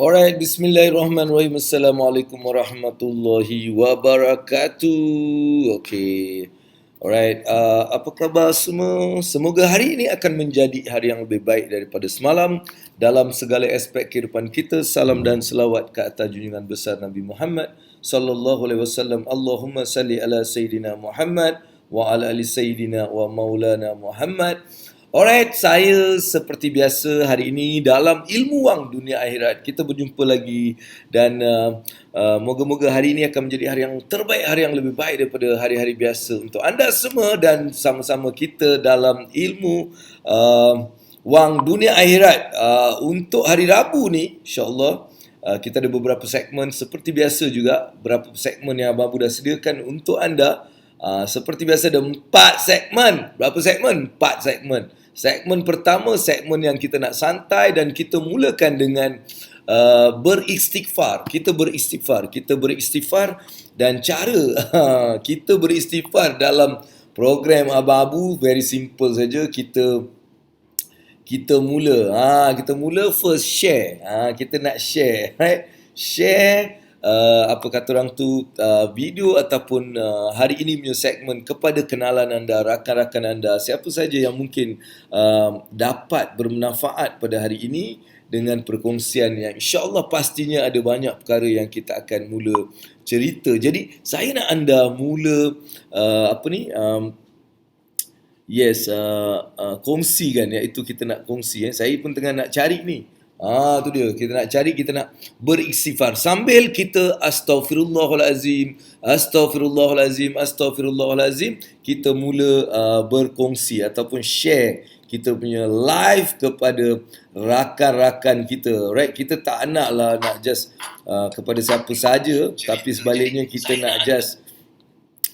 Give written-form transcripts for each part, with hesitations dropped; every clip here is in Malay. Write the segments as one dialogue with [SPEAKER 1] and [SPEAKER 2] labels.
[SPEAKER 1] Alright, bismillahirrahmanirrahim. Assalamualaikum warahmatullahi wabarakatuh. Okay. Alright, apa khabar semua? Semoga hari ini akan menjadi hari yang lebih baik daripada semalam dalam segala aspek kehidupan kita. Salam dan selawat ke atas junjungan besar Nabi Muhammad sallallahu alaihi wasallam. Allahumma salli ala Sayyidina Muhammad wa ala ali Sayyidina wa maulana Muhammad. Alright, saya seperti biasa hari ini dalam ilmu wang dunia akhirat. Kita berjumpa lagi dan moga-moga hari ini akan menjadi hari yang terbaik, hari yang lebih baik daripada hari-hari biasa untuk anda semua dan sama-sama kita dalam ilmu wang dunia akhirat. Untuk hari Rabu ni, insyaAllah, kita ada beberapa segmen seperti biasa juga. Beberapa segmen yang Abang Abu dah sediakan untuk anda. Seperti biasa ada 4 segmen. Berapa segmen? 4 segmen. Segmen pertama, segmen yang kita nak santai dan kita mulakan dengan beristighfar. Kita beristighfar dan cara kita beristighfar dalam program Abang Abu very simple saja. Kita mula first share. Kita nak share, right? Share apa kata orang tu, video ataupun hari ini punya segmen kepada kenalan anda, rakan-rakan anda, siapa saja yang mungkin dapat bermanfaat pada hari ini dengan perkongsian yang insya-Allah pastinya ada banyak perkara yang kita akan mula cerita. Jadi saya nak anda mula kongsikan, iaitu kita nak kongsi. Saya pun tengah nak cari ni. Tu dia, kita nak cari, kita nak beristighfar sambil kita astaghfirullahalazim, kita mula berkongsi ataupun share kita punya live kepada rakan-rakan kita, right? Kita tak nak just kepada siapa saja, tapi sebaliknya kita nak just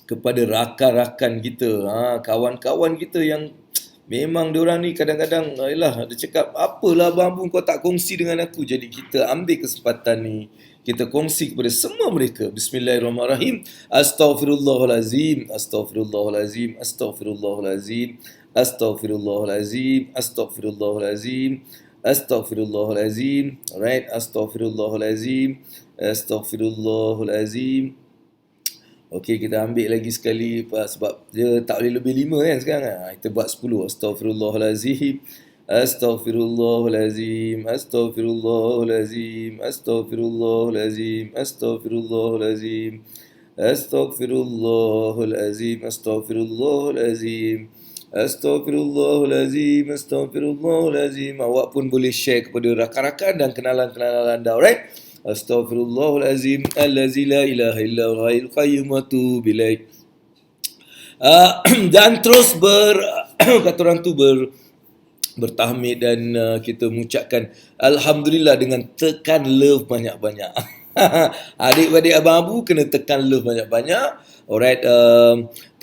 [SPEAKER 1] kepada rakan-rakan kita, kawan-kawan kita yang memang diorang ni kadang-kadang dia cakap, apalah Abang Abu kau tak kongsi dengan aku. Jadi kita ambil kesempatan ni, kita kongsi kepada semua mereka. Bismillahirrahmanirrahim. Astaghfirullahalazim. Alright, astaghfirullahalazim. Okey, kita ambil lagi sekali sebab dia tak boleh lebih 5 kan sekarang. Kita buat 10. Astaghfirullahalazim. Awak pun boleh share kepada rakan-rakan dan kenalan-kenalan anda, alright? Astaghfirullahalazim allazi la ilaha illa huwal hayyul qayyum wa atubu ilaih. Dan terus kata orang tu bertahmid dan kita mengucapkan alhamdulillah dengan tekan love banyak-banyak. Adik-adik Abang Abu kena tekan love banyak-banyak. Alright,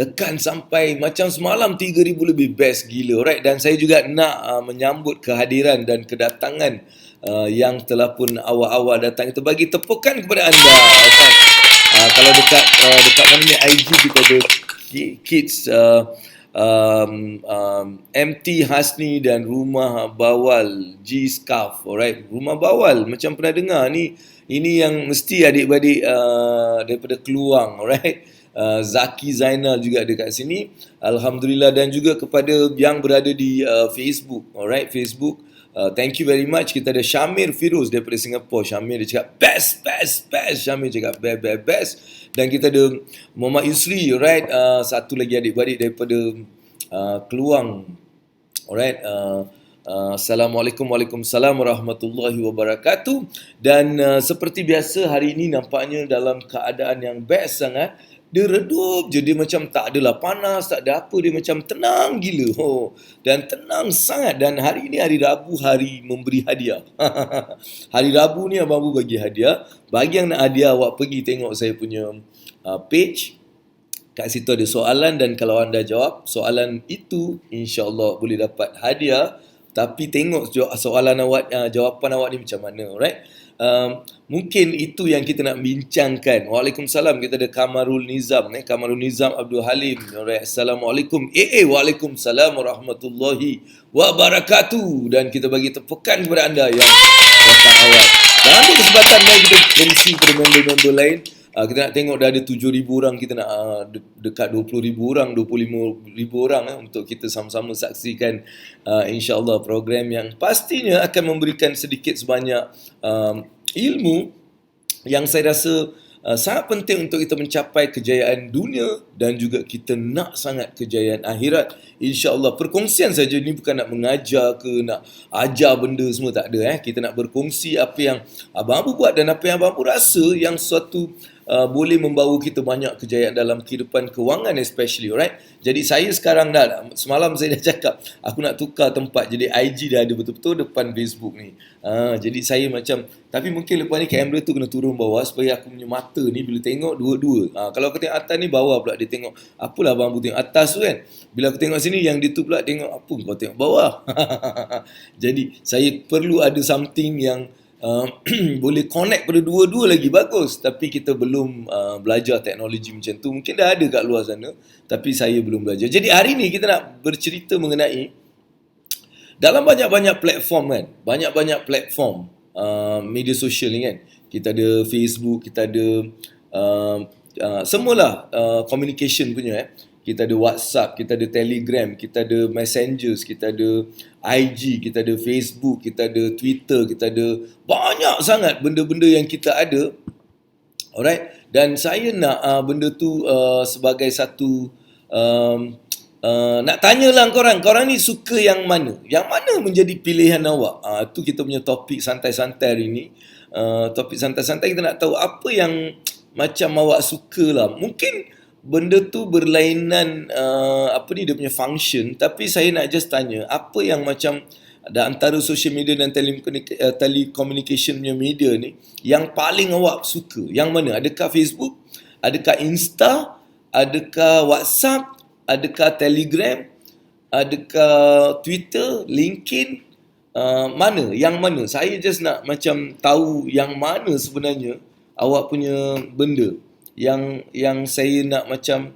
[SPEAKER 1] tekan sampai macam semalam 3,000 lebih, best gila. Alright, dan saya juga nak menyambut kehadiran dan kedatangan yang telah pun awal-awal datang. Kita bagi tepukan kepada anda. Kalau dekat mana ni IG kita ada Kids MT Hasni dan Rumah Bawal G Scarf. Alright, Rumah Bawal macam pernah dengar ni. Ini yang mesti adik-adik daripada Keluang. Alright, Zaki Zainal juga ada kat sini. Alhamdulillah. Dan juga kepada yang berada di Facebook. Alright, Facebook. Thank you very much. Kita ada Syamir Firuz daripada Singapore. Syamir dia cakap best. Syamir cakap best. Dan kita ada Muhammad Yusri, alright. Satu lagi adik-beradik daripada Keluang. Alright. Assalamualaikum, waalaikumsalam warahmatullahi wabarakatuh. Dan seperti biasa hari ini nampaknya dalam keadaan yang best sangat. Dia redup je, dia macam tak adalah panas, tak ada apa, dia macam tenang gila. Dan tenang sangat. Dan hari ini hari Rabu, hari memberi hadiah. Hari Rabu ni Abang Abu bagi hadiah. Bagi yang nak hadiah, awak pergi tengok saya punya page. Kat situ ada soalan dan kalau anda jawab soalan itu, insya-Allah boleh dapat hadiah. Tapi tengok soalan awak, jawapan awak ni macam mana, alright? Mungkin itu yang kita nak bincangkan. Waalaikumsalam. Kita ada Kamarul Nizam, Kamarul Nizam Abdul Halim. Alright, Assalamualaikum. Waalaikumsalam warahmatullahi wabarakatuh. Dan kita bagi tepukan kepada anda yang dapat awal. Dan ambil kesempatan mari kita kongsi kepada member-member lain. Kita nak tengok dah ada 7,000 orang, kita nak dekat 20,000 orang, 25,000 orang untuk kita sama-sama saksikan insya-Allah program yang pastinya akan memberikan sedikit sebanyak ilmu yang saya rasa sangat penting untuk kita mencapai kejayaan dunia dan juga kita nak sangat kejayaan akhirat. InsyaAllah perkongsian saja ni bukan nak mengajar ke nak ajar benda semua, tak ada. Kita nak berkongsi apa yang abang-abang buat dan apa yang abang-abang rasa yang suatu boleh membawa kita banyak kejayaan dalam kehidupan kewangan especially, alright. Jadi saya sekarang semalam saya dah cakap aku nak tukar tempat, jadi IG dah ada betul-betul depan Facebook ni. Jadi saya macam, tapi mungkin lepas ni kamera tu kena turun bawah supaya aku punya mata ni bila tengok dua-dua. Kalau aku tengok atas ni bawah pula dia tengok. Apalah abang tengok atas tu kan. Bila aku tengok sini yang dia tu pula tengok apa kau tengok bawah. Jadi saya perlu ada something yang boleh connect pada dua-dua lagi bagus, tapi kita belum belajar teknologi macam tu. Mungkin dah ada kat luar sana tapi saya belum belajar. Jadi hari ni kita nak bercerita mengenai dalam banyak-banyak platform kan, banyak-banyak platform media sosial ni kan. Kita ada Facebook, kita ada semualah communication punya Kita ada WhatsApp, kita ada Telegram, kita ada Messengers, kita ada IG, kita ada Facebook, kita ada Twitter, kita ada banyak sangat benda-benda yang kita ada. Alright, dan saya nak benda tu sebagai satu nak tanyalah korang ni suka yang mana? Yang mana menjadi pilihan awak? Tu kita punya topik santai-santai hari ni. Topik santai-santai kita nak tahu apa yang macam awak suka lah. Mungkin benda tu berlainan dia punya function, tapi saya nak just tanya apa yang macam ada antara social media dan telecommunication punya media ni yang paling awak suka. Yang mana? Adakah Facebook? Adakah Insta? Adakah WhatsApp? Adakah Telegram? Adakah Twitter? LinkedIn? Mana? Yang mana? Saya just nak macam tahu yang mana sebenarnya awak punya benda yang saya nak macam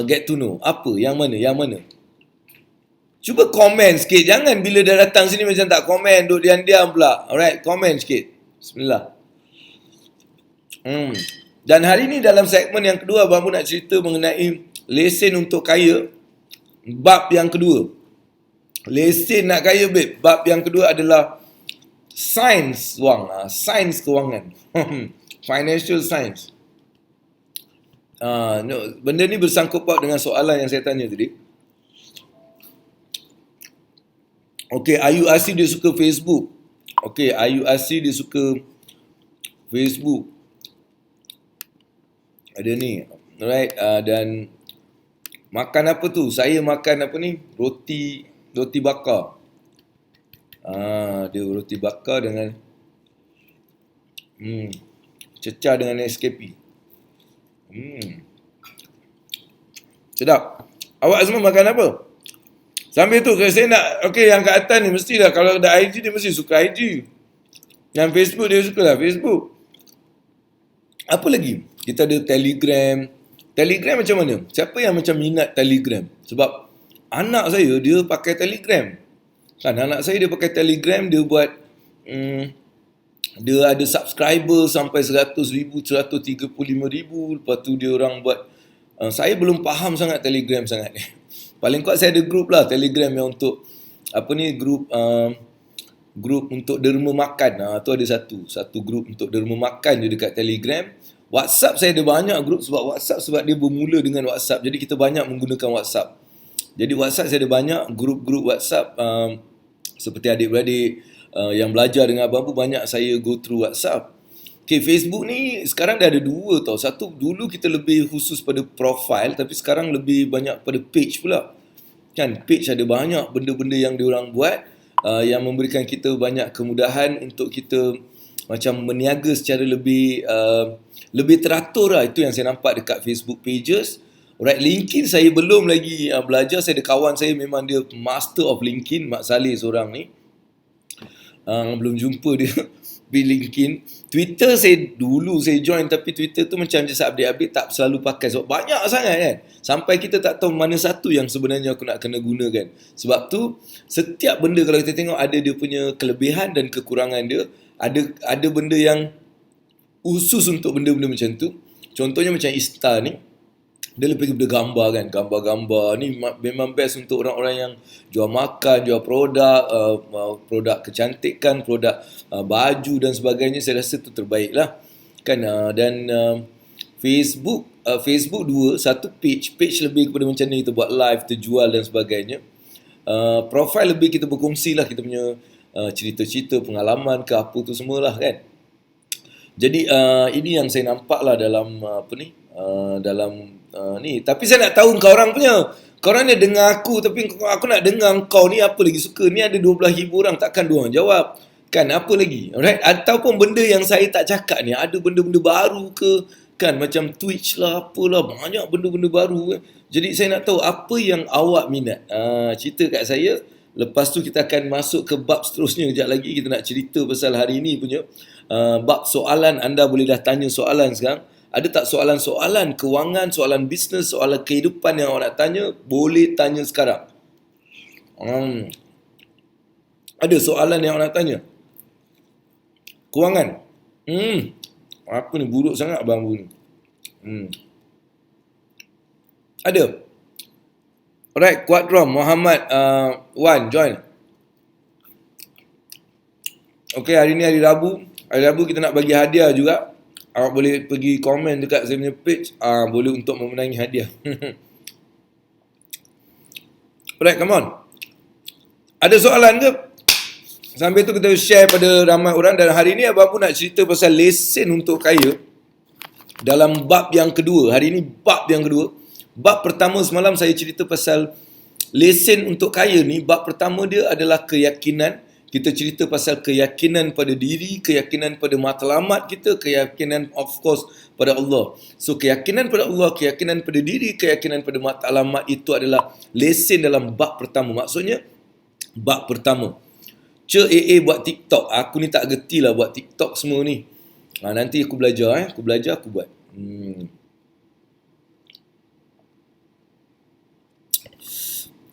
[SPEAKER 1] get to know. Apa? Yang mana? Yang mana? Cuba komen sikit. Jangan bila dah datang sini macam tak komen, duduk diam-diam pula. Alright, komen sikit. Bismillah. Dan hari ni dalam segmen yang kedua, abang nak cerita mengenai lesen untuk kaya. Bab yang kedua. Lesen nak kaya, babe. Bab yang kedua adalah sains wang. Sains kewangan. Financial science. Benda ni bersangkut paut dengan soalan yang saya tanya tadi. Okay, Ayu Asih dia suka Facebook. Okay, Ayu Asih dia suka Facebook. Ada ni. Alright, dan makan apa tu? Saya makan apa ni? Roti bakar. Dia roti bakar dengan cecah dengan SKP. Sedap. Awak semua makan apa? Sambil tu, kalau saya nak, okay, yang kat atas ni mestilah, kalau ada IG dia mesti suka IG. Yang Facebook dia suka lah Facebook. Apa lagi? Kita ada Telegram. Telegram macam mana? Siapa yang macam minat Telegram? Sebab anak saya dia pakai Telegram. Kan anak saya dia pakai Telegram, dia buat dia ada subscriber sampai 100,000, 135,000. Lepas tu dia orang buat saya belum faham sangat Telegram sangat. Paling kuat saya ada grup lah Telegram yang untuk grup untuk derma makan. Tu ada satu grup untuk derma makan je dekat Telegram. WhatsApp saya ada banyak grup sebab dia bermula dengan WhatsApp. Jadi kita banyak menggunakan WhatsApp. Jadi WhatsApp saya ada banyak grup-grup WhatsApp seperti adik-beradik yang belajar dengan abang pun banyak saya go through WhatsApp. Okay, Facebook ni sekarang dah ada dua tau. Satu, dulu kita lebih khusus pada profile, tapi sekarang lebih banyak pada page pula. Kan, page ada banyak benda-benda yang diorang buat yang memberikan kita banyak kemudahan untuk kita macam meniaga secara lebih teratur lah. Itu yang saya nampak dekat Facebook pages. Alright, LinkedIn saya belum lagi belajar. Saya ada kawan saya memang dia master of LinkedIn, Mak Saleh seorang ni. Belum jumpa dia di LinkedIn. Twitter saya join, tapi Twitter tu macam just update-update, tak selalu pakai sebab banyak sangat kan. Sampai kita tak tahu mana satu yang sebenarnya aku nak kena gunakan. Sebab tu setiap benda kalau kita tengok ada dia punya kelebihan dan kekurangan dia. Ada benda yang khusus untuk benda-benda macam tu. Contohnya macam Insta ni, dia lebih kepada gambar kan. Gambar-gambar ni memang best untuk orang-orang yang jual makan, jual produk, produk kecantikan, produk baju dan sebagainya. Saya rasa tu terbaik lah kan. Dan Facebook dua, satu page lebih kepada macam ni, kita buat live, terjual dan sebagainya. Profile lebih kita berkongsi lah kita punya cerita-cerita, pengalaman ke apa tu semualah kan. Jadi ini yang saya nampak lah dalam ni. Tapi saya nak tahu kau orang punya. Kau orang ni dengar aku, tapi aku nak dengar kau ni apa lagi suka. Ni ada 12,000 orang, takkan dua orang jawab. Kan, apa lagi? Alright? Ataupun benda yang saya tak cakap ni, ada benda-benda baru ke? Kan, macam Twitch lah, apalah. Banyak benda-benda baru. Jadi saya nak tahu apa yang awak minat. Cerita kat saya. Lepas tu kita akan masuk ke bab seterusnya. Kejap lagi kita nak cerita pasal hari ni punya bab soalan. Anda boleh dah tanya soalan sekarang. Ada tak soalan-soalan kewangan, soalan bisnes, soalan kehidupan yang awak nak tanya? Boleh tanya sekarang. Ada soalan yang awak nak tanya? Kewangan. Apa ni, buruk sangat abang ni. Ada. Alright, Quadrom Muhammad Wan join. Okay, hari ni hari Rabu. Hari Rabu kita nak bagi hadiah juga. Awak boleh pergi komen dekat saya punya page. Boleh untuk memenangi hadiah. Alright, come on. Ada soalan ke? Sambil tu kita share pada ramai orang. Dan hari ni abang pun nak cerita pasal lesen untuk kaya. Dalam bab yang kedua. Hari ni bab yang kedua. Bab pertama semalam saya cerita pasal lesen untuk kaya ni. Bab pertama dia adalah keyakinan. Kita cerita pasal keyakinan pada diri, keyakinan pada matlamat kita, keyakinan of course pada Allah. So keyakinan pada Allah, keyakinan pada diri, keyakinan pada matlamat itu adalah lesen dalam bab pertama. Maksudnya bab pertama. AA buat TikTok. Aku ni tak gerti lah buat TikTok semua ni. Nanti aku belajar aku buat.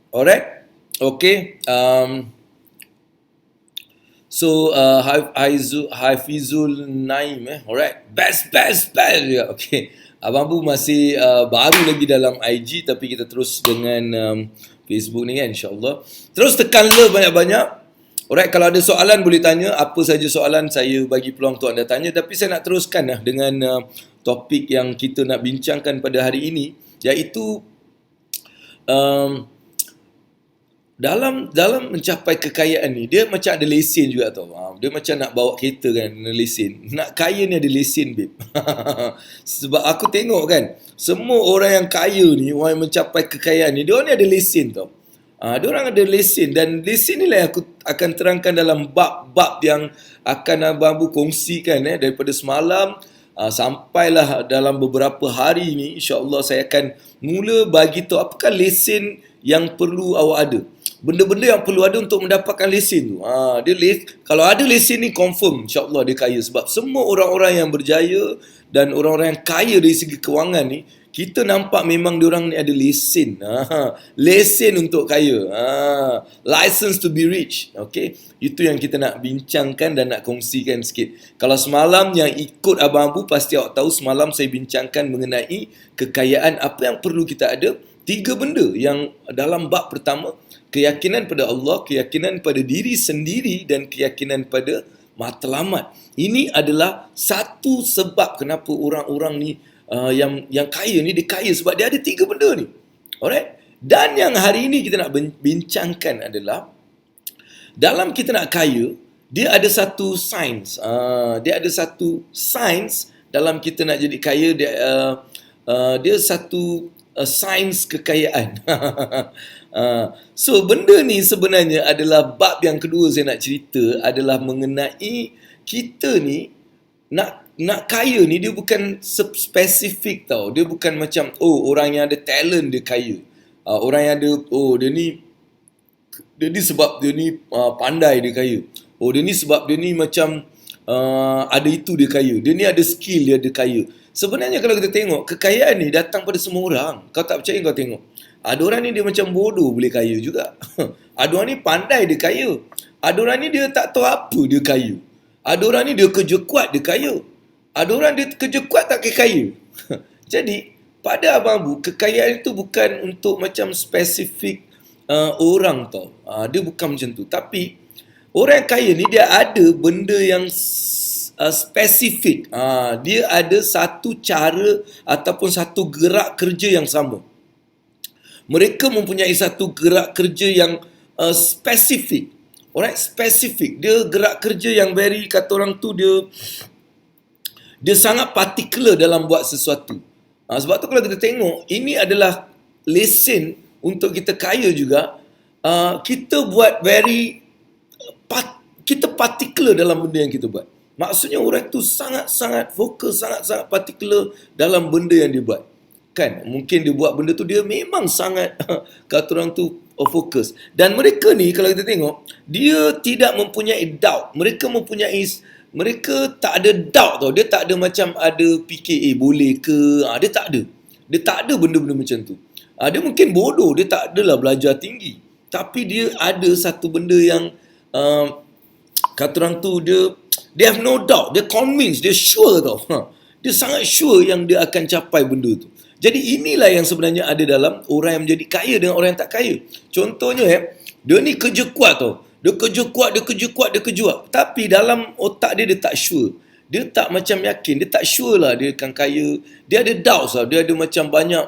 [SPEAKER 1] Alright. Okay. So Haifizul Naim alright, best juga. Okay, abang pun masih baru lagi dalam IG, tapi kita terus dengan Facebook ni kan, insyaAllah. Terus tekan love banyak-banyak. Alright, kalau ada soalan boleh tanya. Apa saja soalan, saya bagi peluang untuk anda tanya. Tapi saya nak teruskan dengan topik yang kita nak bincangkan pada hari ini, iaitu dalam mencapai kekayaan ni, dia macam ada lesen juga tau. Dia macam nak bawa kereta kan, lesen. Nak kaya ni ada lesen, babe. Sebab aku tengok kan, semua orang yang kaya ni, orang yang mencapai kekayaan ni, dia orang ni ada lesen tau. Dia orang ada lesen, dan lesen ni lah yang aku akan terangkan dalam bab-bab yang akan abang kongsikan daripada semalam. Sampailah dalam beberapa hari ni, insyaAllah saya akan mula bagi tahu apakah lesen yang perlu awak ada. Benda-benda yang perlu ada untuk mendapatkan lesen tu. Kalau ada lesen ni, confirm insyaAllah dia kaya. Sebab semua orang-orang yang berjaya dan orang-orang yang kaya dari segi kewangan ni, kita nampak memang diorang ni ada lesen. Lesen untuk kaya. License to be rich. Okay? Itu yang kita nak bincangkan dan nak kongsikan sikit. Kalau semalam yang ikut Abang Abu, pasti awak tahu semalam saya bincangkan mengenai kekayaan, apa yang perlu kita ada. 3 benda yang dalam bab pertama. Keyakinan pada Allah, keyakinan pada diri sendiri, dan keyakinan pada matlamat. Ini adalah satu sebab kenapa orang-orang ni yang kaya ni, dia kaya sebab dia ada 3 benda ni. Alright? Dan yang hari ini kita nak bincangkan adalah, dalam kita nak kaya, dia ada satu sains. Dia ada satu sains dalam kita nak jadi kaya. Dia satu sains kekayaan. So benda ni sebenarnya adalah bab yang kedua saya nak cerita, adalah mengenai kita ni nak kaya ni, dia bukan spesifik tau. Dia bukan macam orang yang ada talent dia kaya. Orang yang ada dia ni sebab dia ni pandai dia kaya. Dia ni sebab dia ni macam ada itu dia kaya. Dia ni ada skill dia kaya. Sebenarnya kalau kita tengok, kekayaan ni datang pada semua orang. Kau tak percaya, kau tengok. Ada orang ni dia macam bodoh boleh kaya juga. Ada orang ni pandai dia kaya. Ada orang ni dia tak tahu apa dia kaya. Ada orang ni dia kerja kuat, dia kaya. Ada orang dia kerja kuat tak kaya. Jadi, pada Abang Abu, kekayaan itu bukan untuk macam spesifik orang tau. Dia bukan macam tu. Tapi, orang yang kaya ni dia ada benda yang spesifik. Dia ada satu cara ataupun satu gerak kerja yang sama. Mereka mempunyai satu gerak kerja yang spesifik. Alright, spesifik. Dia gerak kerja yang very, kata orang tu dia sangat particular dalam buat sesuatu. Sebab tu kalau kita tengok, ini adalah lesen untuk kita kaya juga. Kita buat very, kita particular dalam benda yang kita buat. Maksudnya orang tu sangat-sangat fokus, sangat-sangat particular dalam benda yang dia buat. Kan, mungkin dia buat benda tu, dia memang sangat, kata orang tu, fokus. Dan mereka ni, kalau kita tengok, dia tidak mempunyai doubt. Mereka tak ada doubt tau. Dia tak ada macam ada fikir, boleh ke? Dia tak ada. Dia tak ada benda-benda macam tu. Dia mungkin bodoh, dia tak adalah belajar tinggi. Tapi dia ada satu benda yang, kata orang tu, dia have no doubt. Dia convinced, dia sure tau. Dia sangat sure yang dia akan capai benda tu. Jadi inilah yang sebenarnya ada dalam orang yang menjadi kaya dengan orang yang tak kaya. Contohnya, dia ni kerja kuat tau. Dia kerja kuat. Tapi dalam otak dia tak sure. Dia tak macam yakin. Dia tak sure lah dia akan kaya. Dia ada doubts lah. Dia ada macam banyak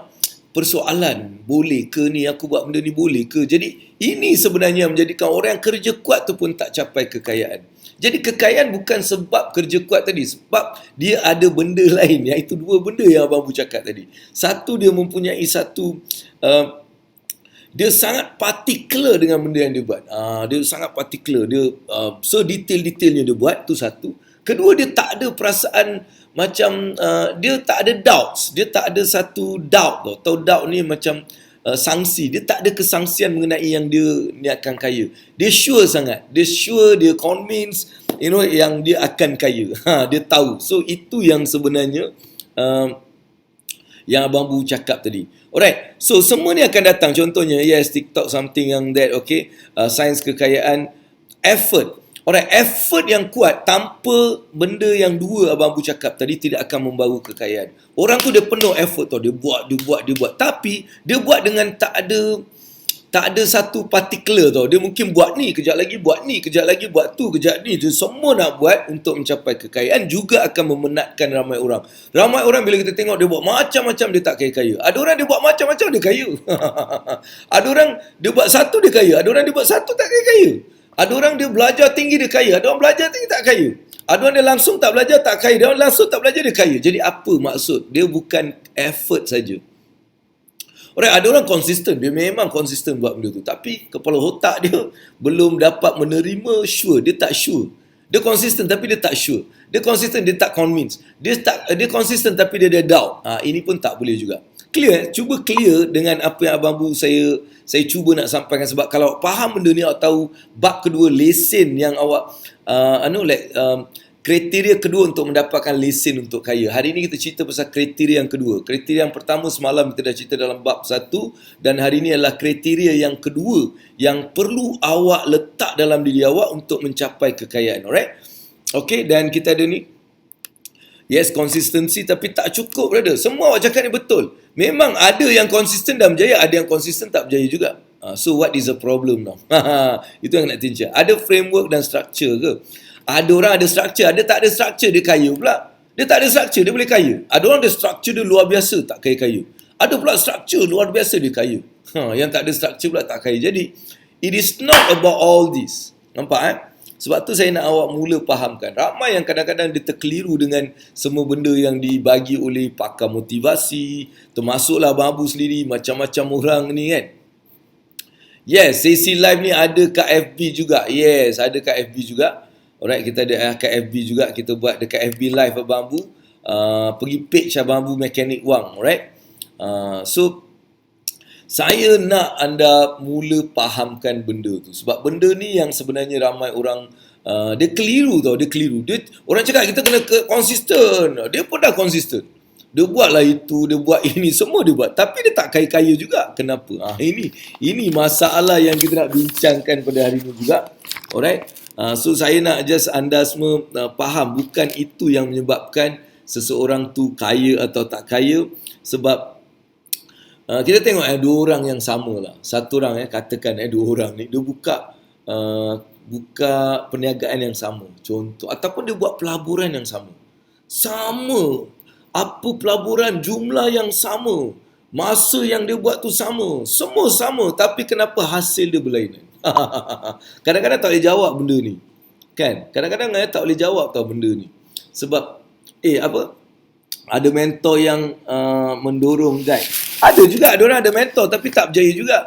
[SPEAKER 1] persoalan. Boleh ke ni? Aku buat benda ni boleh ke? Jadi ini sebenarnya menjadikan orang yang kerja kuat tu pun tak capai kekayaan. Jadi kekayaan bukan sebab kerja kuat tadi. Sebab dia ada benda lain. Iaitu dua benda yang Abang Abu cakap tadi. Satu, dia mempunyai satu... dia sangat particular dengan benda yang dia buat. Dia sangat particular. Dia detail-detailnya dia buat. Tu satu. Kedua, dia tak ada perasaan macam... dia tak ada doubts. Dia tak ada satu doubt tau. Tahu doubt ni macam... sangsi. Dia tak ada kesangsian mengenai yang dia ni akan kaya. Dia sure sangat. Dia sure, dia convince, yang dia akan kaya. Dia tahu. So, itu yang sebenarnya yang Abang Abu cakap tadi. Alright. So, semua ni akan datang. Contohnya, yes, TikTok, something yang that, okay. Sains kekayaan, effort. Alright, effort yang kuat tanpa benda yang dua Abang Abu cakap tadi tidak akan membawa kekayaan. Orang tu dia penuh effort tau, dia buat. Tapi dia buat dengan tak ada satu particular tau. Dia mungkin buat ni, kejap lagi buat ni, kejap lagi buat tu, kejap ni. Dia semua nak buat untuk mencapai kekayaan juga akan memenatkan ramai orang. Ramai orang bila kita tengok dia buat macam-macam dia tak kaya-kaya. Ada orang dia buat macam-macam dia kaya. Ada orang dia buat satu dia kaya, ada orang dia buat satu tak kaya-kaya. Ada orang dia belajar tinggi dia kaya, ada orang belajar tinggi tak kaya. Ada orang dia langsung tak belajar tak kaya, ada orang langsung tak belajar dia kaya. Jadi apa maksud? Dia bukan effort saja. Alright, ada orang konsisten, dia memang konsisten buat benda tu. Tapi kepala otak dia belum dapat menerima sure, dia tak sure. Dia konsisten tapi dia tak sure. Dia konsisten, dia tak convince. Dia konsisten tapi dia ada doubt. Ini pun tak boleh juga. Clear? Cuba clear dengan apa yang Abang Abu saya cuba nak sampaikan. Sebab kalau awak faham benda ni, awak tahu bab kedua, lesen yang awak kriteria kedua untuk mendapatkan lesen untuk kaya. Hari ini kita cerita pasal kriteria yang kedua. Kriteria yang pertama semalam kita dah cerita dalam bab 1, dan hari ini adalah kriteria yang kedua yang perlu awak letak dalam diri awak untuk mencapai kekayaan. Alright? Okay, dan kita ada ni. Yes, konsistensi tapi tak cukup, brother. Semua awak cakap ni betul. Memang ada yang konsisten dan berjaya, ada yang konsisten tak berjaya juga. So what is the problem now? Itu yang nak tinjau. Ada framework dan structure ke? Ada orang ada structure, ada tak ada structure dia kaya pula. Dia tak ada structure dia boleh kaya. Ada orang ada structure dia luar biasa tak kaya-kaya. Ada pula structure luar biasa dia kaya. Yang tak ada structure pula tak kaya. Jadi it is not about all this. Nampak Sebab tu saya nak awak mula fahamkan. Ramai yang kadang-kadang dia terkeliru dengan semua benda yang dibagi oleh pakar motivasi. Termasuklah Abang Abu sendiri, macam-macam orang ni kan. Yes, sesi live ni ada kat FB juga. Yes, ada kat FB juga. Alright, kita ada kat FB juga. Kita buat dekat FB live Abang Abu. Pergi page Abang Abu Mekanik Wang. Alright. So, saya nak anda mula fahamkan benda tu. Sebab benda ni yang sebenarnya ramai orang dia keliru tau, dia keliru. Orang cakap kita kena konsisten. Dia pun dah konsisten. Dia buatlah itu, dia buat ini, semua dia buat. Tapi dia tak kaya-kaya juga. Kenapa? Ini masalah yang kita nak bincangkan pada hari ini juga. Alright. So saya nak just anda semua faham, bukan itu yang menyebabkan seseorang tu kaya atau tak kaya. Sebab kita tengok dua orang yang sama lah. Satu orang katakan dua orang ni dia buka perniagaan yang sama, contoh, ataupun dia buat pelaburan yang sama. Apa pelaburan, jumlah yang sama, masa yang dia buat tu sama, semua sama, tapi kenapa hasil dia berlainan? Kadang-kadang tak boleh jawab benda ni, kan? Kadang-kadang tak boleh jawab tau benda ni. Sebab ada mentor yang mendorong guide. Ada juga, ada orang ada mentor tapi tak berjaya juga.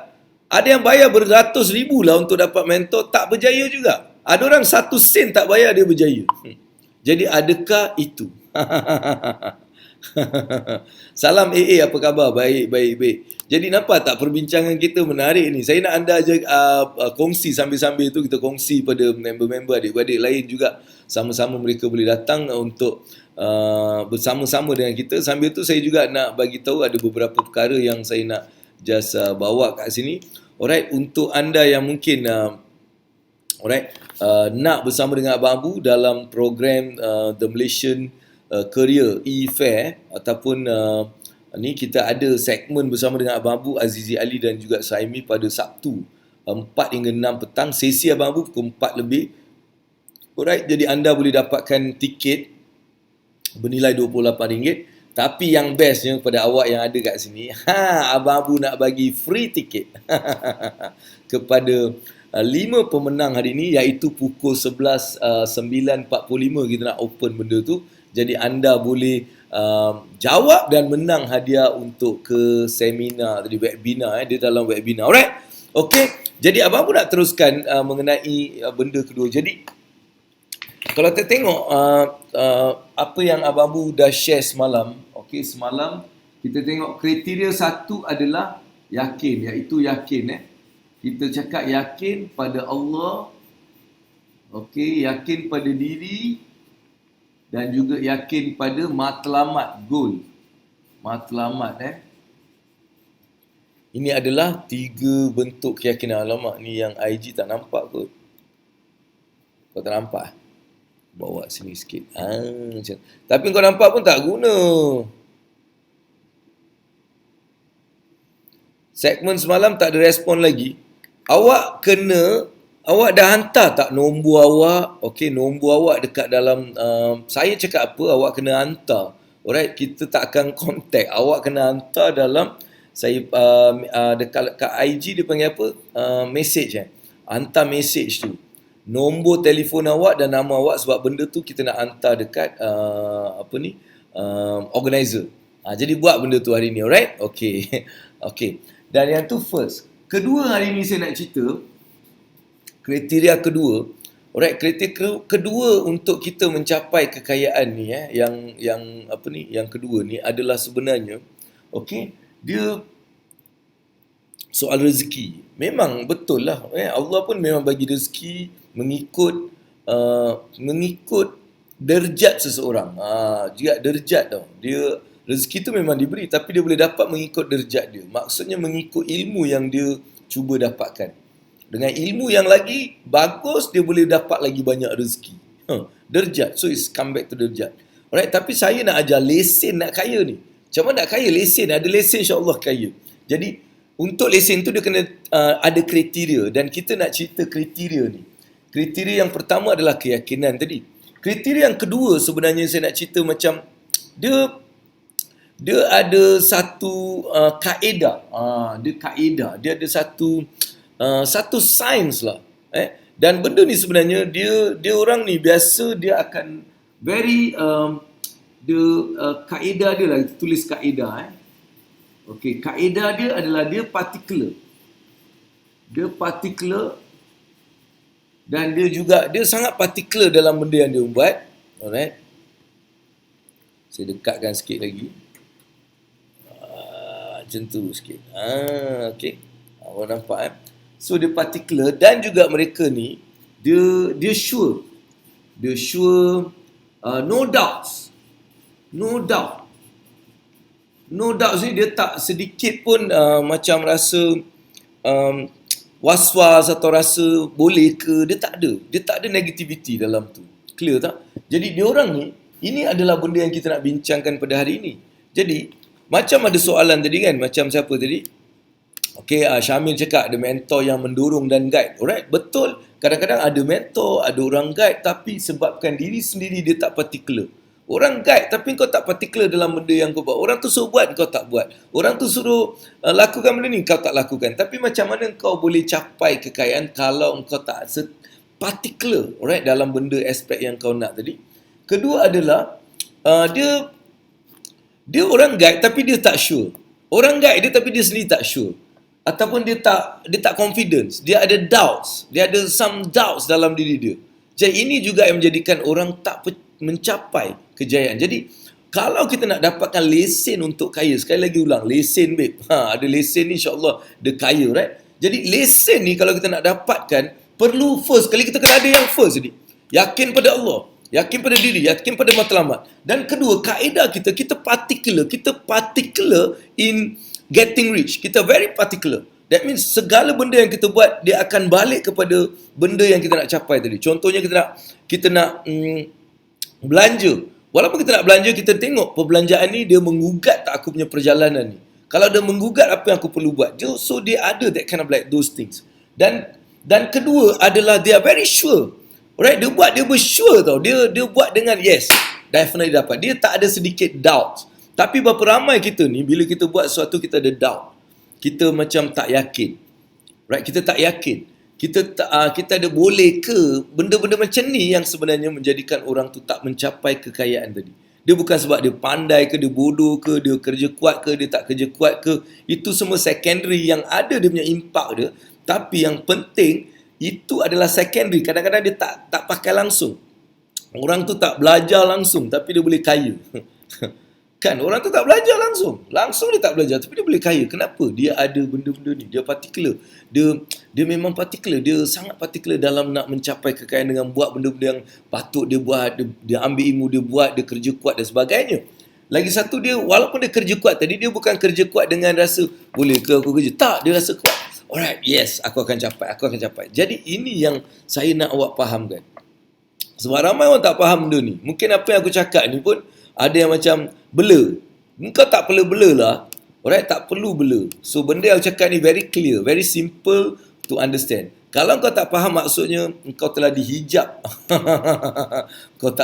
[SPEAKER 1] Ada yang bayar beratus ribu lah untuk dapat mentor, tak berjaya juga. Ada orang 1 sen tak bayar, dia berjaya. Jadi adakah itu? Salam AA, apa khabar? Baik. Jadi nampak tak perbincangan kita menarik ni? Saya nak anda je kongsi sambil-sambil tu, kita kongsi pada member-member, adik-adik lain juga. Sama-sama mereka boleh datang untuk bersama-sama dengan kita. Sambil tu saya juga nak bagi tahu ada beberapa perkara yang saya nak just bawa kat sini. Alright, untuk anda yang mungkin nak bersama dengan Abang Abu dalam program The Malaysian Career E-Fair, ataupun ni kita ada segmen bersama dengan Abang Abu, Azizi Ali dan juga Saimi pada Sabtu 4 hingga 6 petang. Sesi Abang Abu pukul 4 lebih. Alright, jadi anda boleh dapatkan tiket bernilai RM28. Tapi yang bestnya kepada awak yang ada kat sini, Abang Abu nak bagi free tiket kepada 5 pemenang hari ini, iaitu pukul 9.45 kita nak open benda tu. Jadi anda boleh jawab dan menang hadiah untuk ke seminar tadi, webinar. Dia dalam webinar. Alright? Okay. Jadi Abang Abu nak teruskan mengenai benda kedua. Jadi kalau kita tengok apa yang Abang Abu dah share semalam. Okey, semalam kita tengok kriteria satu adalah yakin, iaitu yakin. Kita cakap yakin pada Allah. Okey, yakin pada diri dan juga yakin pada matlamat, goal. Matlamat Ini adalah 3 bentuk keyakinan. Alamak, ni yang IG tak nampak kot. Kau tak nampak? Bawa sini sikit. Macam. Tapi kau nampak pun tak guna. Segmen semalam tak ada respon lagi. Awak dah hantar tak nombor awak? Okey, nombor awak dekat dalam saya cakap apa, awak kena hantar. Alright, kita tak akan contact. Awak kena hantar dalam saya dekat IG dia panggil apa? Message hantar message tu. Nombor telefon awak dan nama awak, sebab benda tu kita nak hantar dekat organizer. Jadi buat benda tu hari ni, alright? Okey. Okey. Dan yang tu first. Kedua, hari ni saya nak cerita kriteria kedua. Alright, kriteria kedua untuk kita mencapai kekayaan ni yang kedua ni adalah sebenarnya dia soal rezeki. Memang betul lah. Allah pun memang bagi rezeki mengikut derjat seseorang. Juga derjat tau. Dia rezeki tu memang diberi, tapi dia boleh dapat mengikut derjat dia. Maksudnya mengikut ilmu yang dia cuba dapatkan. Dengan ilmu yang lagi bagus, dia boleh dapat lagi banyak rezeki. Derjat. So it's come back to derjat. Alright, tapi saya nak ajar lesen nak kaya ni. Macam mana nak kaya? Lesen. Ada lesen, insyaAllah kaya. Jadi untuk lesen tu dia kena ada kriteria, dan kita nak cerita kriteria ni. Kriteria yang pertama adalah keyakinan tadi. Kriteria yang kedua sebenarnya saya nak cerita macam dia ada satu kaedah. Dia ada satu sains lah. Dan benda ni sebenarnya dia orang ni biasa dia akan very kaedah dia lah, tulis kaedah Okey, kaedah dia adalah dia particular. Dia particular, dan dia sangat particular dalam benda yang dia buat. Alright. Saya dekatkan sikit lagi. Macam tu sikit. Okey. Awak nampak So dia particular, dan juga mereka ni dia sure. Dia sure, no doubts. No doubt ni dia tak sedikit pun macam rasa was-was atau rasa boleh ke, dia tak ada. Dia tak ada negativity dalam tu. Clear tak? Jadi diorang ni, ini adalah benda yang kita nak bincangkan pada hari ini. Jadi, macam ada soalan tadi kan, macam siapa tadi? Okay, Syamil cakap ada mentor yang mendorong dan guide. Alright, betul. Kadang-kadang ada mentor, ada orang guide, tapi sebabkan diri sendiri dia tak particular. Orang guide tapi kau tak particular dalam benda yang kau buat. Orang tu suruh buat, kau tak buat. Orang tu suruh lakukan benda ni, kau tak lakukan. Tapi macam mana kau boleh capai kekayaan kalau kau tak particular, alright, dalam benda aspek yang kau nak tadi. Kedua adalah dia orang guide tapi dia tak sure. Orang guide dia tapi dia sendiri tak sure. Ataupun dia tak confidence. Dia ada doubts. Dia ada some doubts dalam diri dia. Jadi ini juga yang menjadikan orang tak mencapai kejayaan. Jadi kalau kita nak dapatkan lesen untuk kaya, sekali lagi ulang, lesen babe. Ada lesen ni insya-Allah dia kaya, right? Jadi lesen ni kalau kita nak dapatkan, perlu first kali kita kena ada yang first ni. Yakin pada Allah, yakin pada diri, yakin pada matlamat. Dan kedua, kaedah kita particular in getting rich. Kita very particular. That means segala benda yang kita buat, dia akan balik kepada benda yang kita nak capai tadi. Contohnya kita nak belanja. Walaupun kita nak belanja, kita tengok perbelanjaan ni dia menggugat tak aku punya perjalanan ni. Kalau dia menggugat, apa yang aku perlu buat? So dia ada that kind of like those things. Dan kedua adalah they are very sure. Alright, dia bersure tau. Dia buat dengan yes, definitely dapat. Dia tak ada sedikit doubt. Tapi berapa ramai kita ni bila kita buat sesuatu kita ada doubt. Kita macam tak yakin. Right, kita tak yakin. Kita ada boleh ke benda-benda macam ni yang sebenarnya menjadikan orang tu tak mencapai kekayaan tadi. Dia bukan sebab dia pandai ke, dia bodoh ke, dia kerja kuat ke, dia tak kerja kuat ke. Itu semua secondary yang ada dia punya impact dia. Tapi yang penting itu adalah secondary. Kadang-kadang dia tak pakai langsung. Orang tu tak belajar langsung tapi dia boleh kaya. Kan, orang tu tak belajar langsung dia tak belajar tapi dia boleh kaya. Kenapa? Dia ada benda-benda ni, dia particular, dia memang particular, dia sangat particular dalam nak mencapai kekayaan dengan buat benda-benda yang patut dia buat, dia ambil ilmu, dia buat, dia kerja kuat dan sebagainya. Lagi satu, dia walaupun dia kerja kuat tadi, dia bukan kerja kuat dengan rasa boleh ke aku kerja, tak, dia rasa kuat, alright, yes, aku akan capai. Jadi ini yang saya nak awak fahamkan. Sebab ramai orang tak faham benda ni. Mungkin apa yang aku cakap ni pun ada yang macam bela. Engkau tak perlu bela lah. Alright, tak perlu bela. So benda yang aku cakap ni very clear, very simple to understand. Kalau kau tak faham maksudnya engkau telah dihijab. kau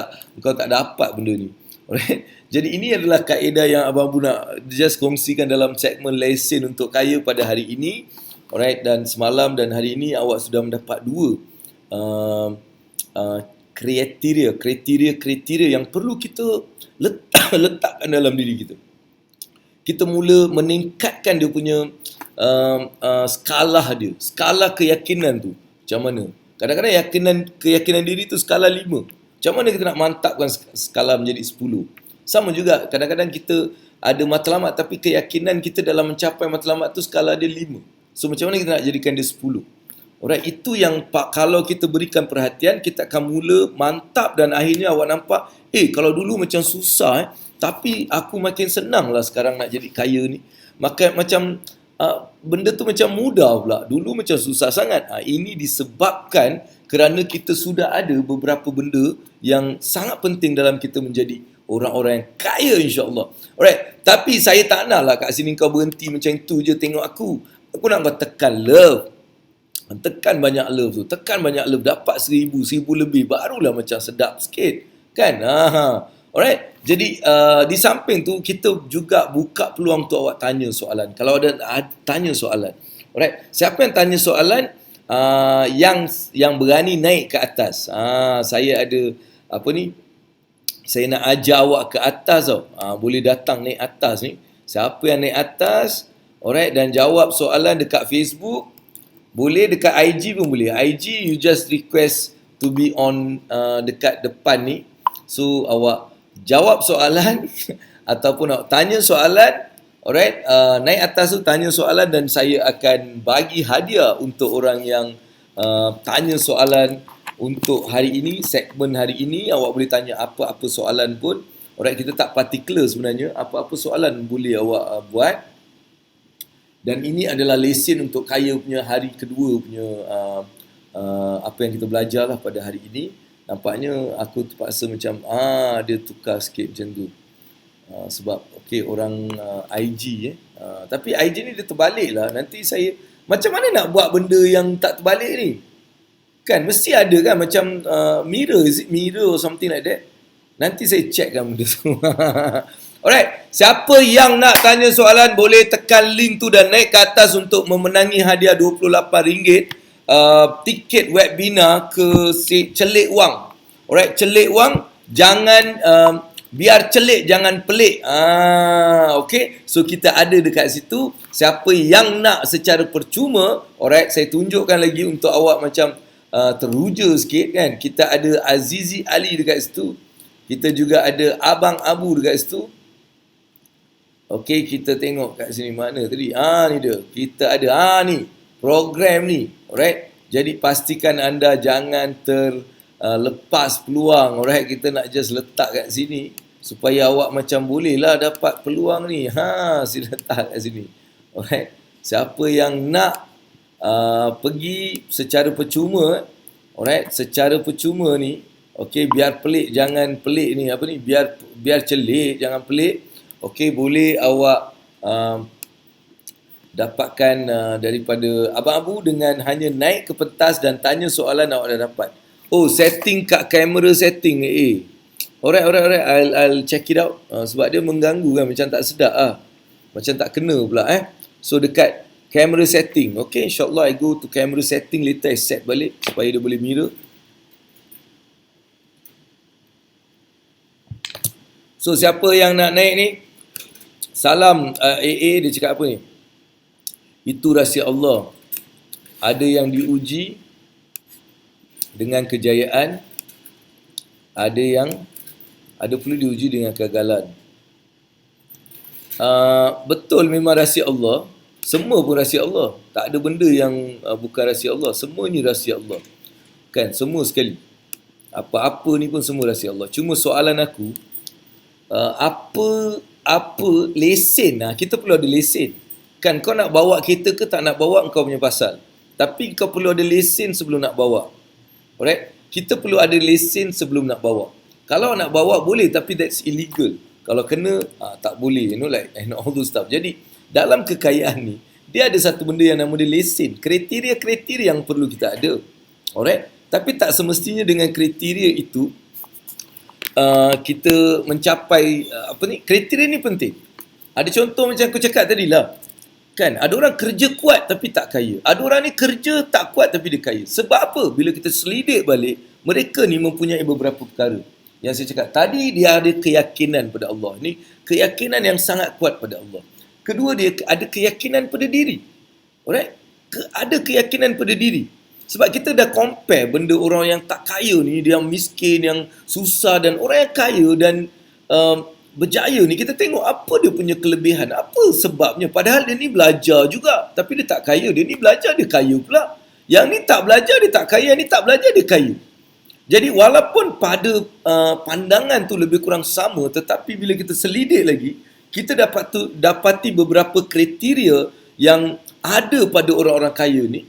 [SPEAKER 1] tak dapat benda ni. Alright. Jadi ini adalah kaedah yang Abang Abu nak just kongsikan dalam segmen lesen untuk kaya pada hari ini. Alright, dan semalam dan hari ini awak sudah mendapat dua kriteria yang perlu kita letakkan dalam diri kita. Kita mula meningkatkan dia punya skala keyakinan tu. Macam mana? Kadang-kadang keyakinan diri tu skala 5. Macam mana kita nak mantapkan skala menjadi 10? Sama juga, kadang-kadang kita ada matlamat tapi keyakinan kita dalam mencapai matlamat tu skala dia 5. So macam mana kita nak jadikan dia 10? Alright, itu yang kalau kita berikan perhatian, kita akan mula mantap dan akhirnya awak nampak, kalau dulu macam susah, tapi aku makin senang lah sekarang nak jadi kaya ni. Maka macam benda tu macam mudah pula. Dulu macam susah sangat. Ini disebabkan kerana kita sudah ada beberapa benda yang sangat penting dalam kita menjadi orang-orang yang kaya, insya-Allah. Alright, tapi saya tak nak lah kat sini kau berhenti macam itu je tengok aku. Aku nak kau tekan love. Tekan banyak love tu. Tekan banyak love. Dapat 1000 lebih. Barulah macam sedap sikit. Kan? Alright. Jadi di samping tu kita juga buka peluang untuk awak tanya soalan. Kalau ada tanya soalan. Alright. Siapa yang tanya soalan yang berani naik ke atas. Saya ada saya nak ajar awak ke atas tau. Boleh datang naik atas ni. Siapa yang naik atas, alright, dan jawab soalan dekat Facebook, boleh dekat IG pun boleh. IG you just request to be on dekat depan ni. So awak jawab soalan ataupun awak tanya soalan, alright, naik atas tu tanya soalan dan saya akan bagi hadiah untuk orang yang tanya soalan untuk hari ini, segmen hari ini. Awak boleh tanya apa-apa soalan pun. Alright, kita tak particular sebenarnya. Apa-apa soalan boleh awak buat. Dan ini adalah lesen untuk kaya punya hari kedua punya apa yang kita belajar lah pada hari ini. Nampaknya aku terpaksa macam dia tukar sikit macam tu. Sebab orang IG tapi IG ni dia terbalik lah. Nanti saya macam mana nak buat benda yang tak terbalik ni? Kan mesti ada kan macam mirror, is it mirror or something like that? Nanti saya checkkan benda tu. Alright, siapa yang nak tanya soalan boleh tekan link tu dan naik ke atas untuk memenangi hadiah RM28 tiket webinar ke Celik Wang. Alright, Celik Wang, jangan biar celik jangan pelik. Okay, so kita ada dekat situ. Siapa yang nak secara percuma, alright, saya tunjukkan lagi untuk awak macam teruja sikit kan. Kita ada Azizi Ali dekat situ. Kita juga ada Abang Abu dekat situ. Okey, kita tengok kat sini mana tadi. Ni dia. Kita ada ni program ni. Alright. Jadi pastikan anda jangan terlepas peluang. Alright, kita nak just letak kat sini supaya awak macam bolehlah dapat peluang ni. Sila letak kat sini. Alright. Siapa yang nak pergi secara percuma, alright, secara percuma ni, okey, biar pelik jangan pelik ni, apa ni? Biar celik jangan pelik. Okey, boleh awak dapatkan daripada Abang Abu dengan hanya naik ke pentas dan tanya soalan awak dah dapat. Setting kat kamera setting. Alright. I'll check it out. Sebab dia mengganggu kan, macam tak sedap macam tak kena pula So dekat camera setting. Okay, insyaAllah I go to camera setting later, I set balik supaya dia boleh mirror. So siapa yang nak naik ni, salam AA, dia cakap apa ni? Itu rahsia Allah. Ada yang diuji dengan kejayaan, ada perlu diuji dengan kegagalan. Betul, memang rahsia Allah. Semua pun rahsia Allah. Tak ada benda yang bukan rahsia Allah. Semua ni rahsia Allah. Kan, semua sekali. Apa-apa ni pun semua rahsia Allah. Cuma soalan aku, apa lesen kita perlu ada lesen. Kan kau nak bawa kereta ke tak nak bawa, kau punya pasal. Tapi kau perlu ada lesen sebelum nak bawa. Alright? Kita perlu ada lesen sebelum nak bawa. Kalau nak bawa boleh, tapi that's illegal. Kalau kena tak boleh, like and all those stuff. Jadi dalam kekayaan ni dia ada satu benda yang nama dia lesen. Kriteria-kriteria yang perlu kita ada. Alright? Tapi tak semestinya dengan kriteria itu kita mencapai kriteria ni penting. Ada contoh macam aku cakap tadi lah. Kan, ada orang kerja kuat tapi tak kaya. Ada orang ni kerja tak kuat tapi dia kaya. Sebab apa? Bila kita selidik balik, mereka ni mempunyai beberapa perkara. Yang saya cakap tadi, dia ada keyakinan pada Allah. Ni keyakinan yang sangat kuat pada Allah. Kedua, dia ada keyakinan pada diri. Alright? Ada keyakinan pada diri. Sebab kita dah compare benda orang yang tak kaya ni, dia yang miskin, yang susah, dan orang yang kaya dan berjaya ni, kita tengok apa dia punya kelebihan, apa sebabnya. Padahal dia ni belajar juga, tapi dia tak kaya. Dia ni belajar, dia kaya pula. Yang ni tak belajar, dia tak kaya. Yang ni tak belajar, dia kaya. Jadi walaupun pada pandangan tu lebih kurang sama, tetapi bila kita selidik lagi, kita dapati beberapa kriteria yang ada pada orang-orang kaya ni,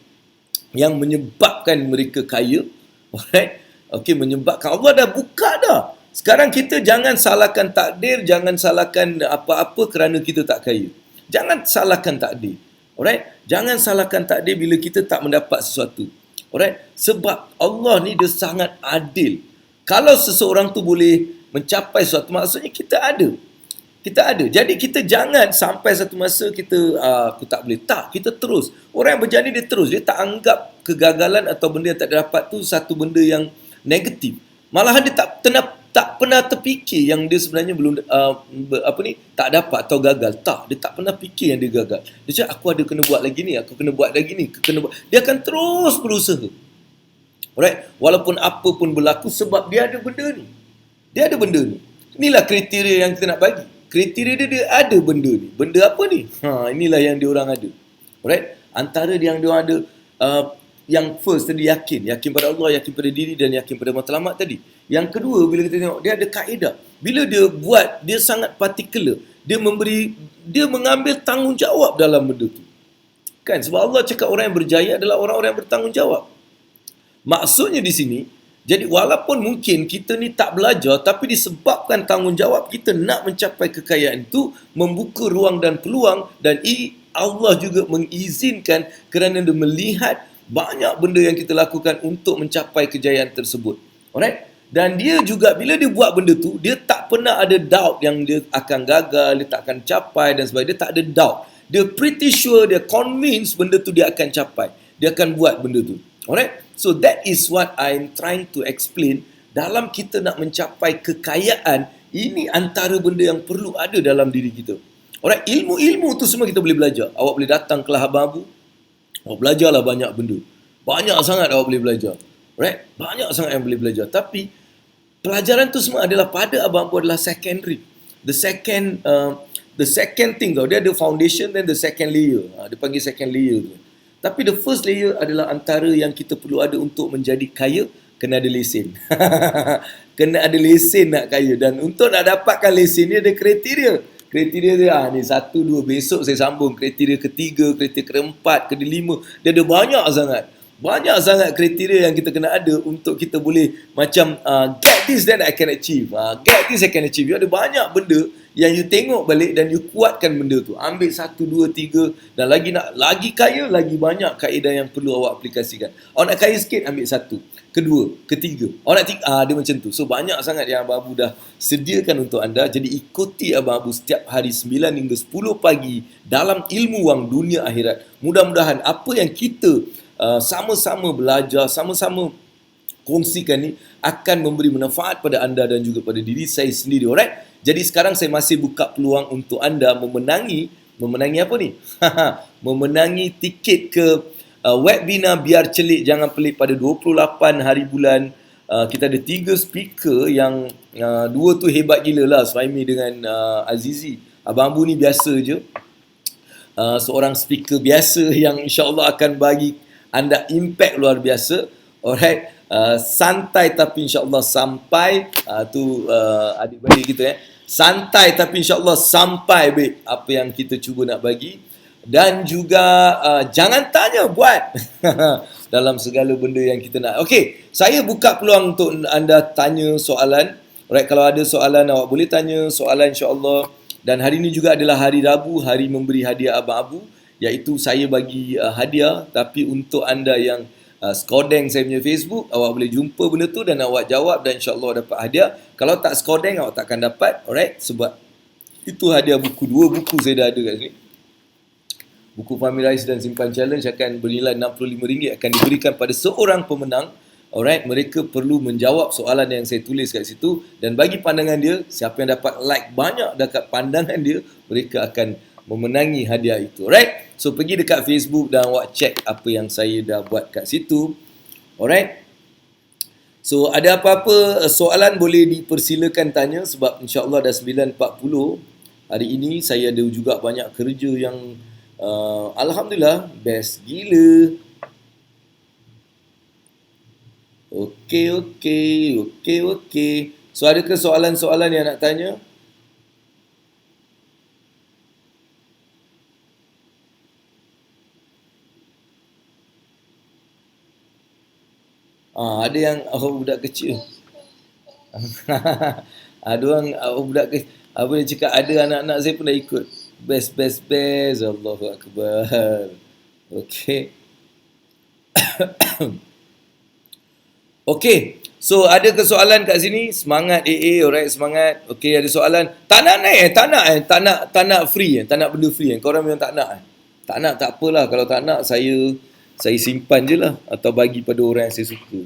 [SPEAKER 1] yang menyebabkan mereka kaya. Alright? Okey, menyebabkan Allah dah buka dah. Sekarang kita jangan salahkan takdir, jangan salahkan apa-apa kerana kita tak kaya. Jangan salahkan takdir. Alright? Jangan salahkan takdir bila kita tak mendapat sesuatu. Alright? Sebab Allah ni dia sangat adil. Kalau seseorang tu boleh mencapai sesuatu, maksudnya kita ada. Kita ada. Jadi kita jangan sampai satu masa kita aku tak boleh. Tak, kita terus. Orang yang berjaya dia terus. Dia tak anggap kegagalan atau benda yang tak dapat tu satu benda yang negatif. Malahan dia tak pernah terfikir yang dia sebenarnya belum tak dapat atau gagal. Tak, dia tak pernah fikir yang dia gagal. Dia cakap aku ada kena buat lagi ni, aku kena buat lagi ni, dia akan terus berusaha. Alright? Walaupun apa pun berlaku sebab dia ada benda ni. Dia ada benda ni. Inilah kriteria yang kita nak bagi. Kriteria dia ada benda ni. Benda apa ni? Inilah yang dia orang ada. Alright? Antara yang dia orang ada, yang first tadi yakin pada Allah, yakin pada diri dan yakin pada matlamat tadi. Yang kedua, bila kita tengok dia ada kaedah. Bila dia buat, dia sangat particular. Dia mengambil tanggungjawab dalam benda tu. Kan? Sebab Allah cakap orang yang berjaya adalah orang-orang yang bertanggungjawab. Maksudnya di sini, jadi walaupun mungkin kita ni tak belajar, tapi disebabkan tanggungjawab kita nak mencapai kekayaan itu, membuka ruang dan peluang, dan Allah juga mengizinkan kerana dia melihat banyak benda yang kita lakukan untuk mencapai kejayaan tersebut. Alright? Dan dia juga bila dia buat benda tu, dia tak pernah ada doubt yang dia akan gagal, dia tak akan capai dan sebagainya. Dia tak ada doubt. Dia pretty sure, dia convinced benda tu dia akan capai. Dia akan buat benda tu. Alright? So that is what I'm trying to explain. Dalam kita nak mencapai kekayaan, ini antara benda yang perlu ada dalam diri kita. Alright? Ilmu-ilmu tu semua kita boleh belajar. Awak boleh datang kelas Abang Abu, awak belajarlah banyak benda. Banyak sangat awak boleh belajar. Right? Banyak sangat yang boleh belajar. Tapi pelajaran tu semua adalah pada Abang Abu adalah secondary. The second thing tau. Dia ada foundation dan the second layer. Dia panggil second layer tu. Tapi the first layer adalah antara yang kita perlu ada untuk menjadi kaya, kena ada lesen. Kena ada lesen nak kaya. Dan untuk nak dapatkan lesen ni ada kriteria. Kriteria dia, ni 1, 2, besok saya sambung. Kriteria ketiga, kriteria keempat, kelima. Dia ada banyak sangat. Banyak sangat kriteria yang kita kena ada untuk kita boleh macam get this then I can achieve. Get this I can achieve. You ada banyak benda yang you tengok balik dan you kuatkan benda tu. Ambil 1, 2, 3 dan lagi kaya, lagi banyak kaedah yang perlu awak aplikasikan. Awak nak kaya sikit, ambil 1, kedua, ketiga. Awak nak dia macam tu. So banyak sangat yang Abang Abu dah sediakan untuk anda. Jadi ikuti Abang Abu setiap hari 9 hingga 10 pagi dalam ilmu wang dunia akhirat. Mudah-mudahan apa yang kita sama-sama belajar, sama-sama kongsikan ni akan memberi manfaat pada anda dan juga pada diri saya sendiri. Alright? Jadi sekarang saya masih buka peluang untuk anda memenangi apa ni? Memenangi tiket ke webinar Biar Celik Jangan Pelik pada 28 hari bulan. Kita ada 3 speaker yang 2 tu hebat gila lah, Suhaimi dengan Azizi. Abang Abu ni biasa je. Seorang speaker biasa yang insya-Allah akan bagi anda impact luar biasa. Alright. Santai tapi insya-Allah sampai. Tu adik-beradik kita santai tapi insya-Allah sampai babe apa yang kita cuba nak bagi. Dan juga jangan tanya, buat. Dalam segala benda yang kita nak. Okey, saya buka peluang untuk anda tanya soalan. Alright, kalau ada soalan awak boleh tanya soalan insya-Allah. Dan hari ini juga adalah hari Rabu, hari memberi hadiah Abang Abu, iaitu saya bagi hadiah. Tapi untuk anda yang skodeng saya punya Facebook, awak boleh jumpa benda tu dan awak jawab dan insya-Allah dapat hadiah. Kalau tak skodeng, awak takkan dapat. Alright, sebab itu hadiah buku. 2 buku saya dah ada kat sini. Buku Familiarize dan Simpan Challenge akan bernilai RM65 akan diberikan pada seorang pemenang. Alright, mereka perlu menjawab soalan yang saya tulis kat situ dan bagi pandangan dia, siapa yang dapat like banyak dekat pandangan dia, mereka akan memenangi hadiah itu. Alright, so pergi dekat Facebook dan awak check apa yang saya dah buat kat situ. Alright, so ada apa-apa soalan boleh dipersilakan tanya sebab insya-Allah dah 9.40 hari ini. Saya ada juga banyak kerja yang Alhamdulillah best gila. Okey. So adakah soalan-soalan yang nak tanya? Ada yang budak kecil. Ada orang budak kecil. Apa dia cakap, ada anak-anak saya pun dah ikut. Best. Allahu Akbar. Okey. Okey, so ada soalan kat sini? Semangat AA, alright, semangat. Okey, ada soalan. Tak nak naik tak nak free tak nak benda free Korang memang tak nak Tak nak, tak apalah. Kalau tak nak, saya simpan je lah atau bagi pada orang yang saya suka.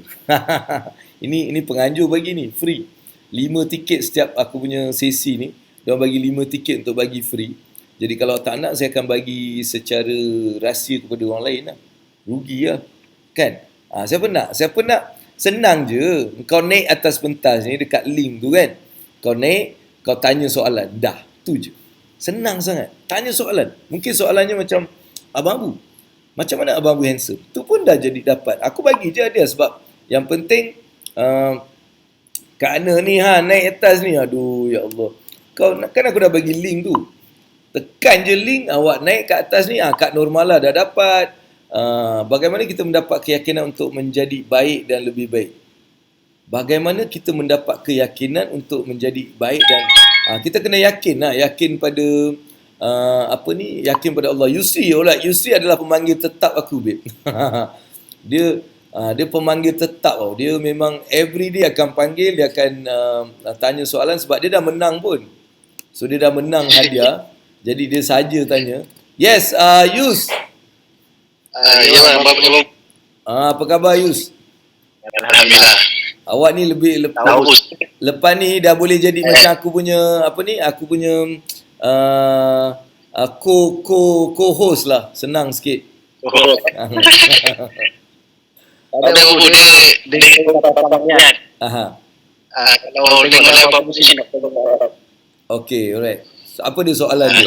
[SPEAKER 1] Ini penganjur bagi ni, free. 5 tiket setiap aku punya sesi ni. Diorang bagi 5 tiket untuk bagi free. Jadi kalau tak nak, saya akan bagi secara rahsia kepada orang lain lah. Rugi lah. Kan? Siapa nak? Senang je. Kau naik atas pentas ni dekat link tu kan. Kau naik, kau tanya soalan. Dah, tu je. Senang sangat. Tanya soalan. Mungkin soalannya macam, Abang Abu, macam mana Abang Abu handsome? Tu pun dah jadi dapat. Aku bagi je dia sebab yang penting Kak Ana ni naik atas ni. Aduh, ya Allah. Kan aku dah bagi link tu. Tekan je link, awak naik ke atas ni, kad Nurmala dah dapat. Bagaimana kita mendapat keyakinan untuk menjadi baik dan lebih baik? Bagaimana kita mendapat keyakinan untuk menjadi baik dan kita kena yakin lah, yakin pada yakin pada Allah. Yusri, Yusri adalah pemanggil tetap aku, babe. Dia pemanggil tetap tau. Dia memang every day akan panggil, dia akan tanya soalan sebab dia dah menang pun. So dia dah menang hadiah. Jadi dia saja tanya. Yes, Yus.
[SPEAKER 2] Ya,
[SPEAKER 1] Apa khabar, Yus?
[SPEAKER 2] Alhamdulillah.
[SPEAKER 1] Awak ni lepas ni dah boleh jadi macam aku punya aku punya co-host lah. Senang sikit.
[SPEAKER 2] Ada dia banyak. Kalau tengok live bagus sih nak tengok.
[SPEAKER 1] Okay, alright. So, apa dia soalan dia?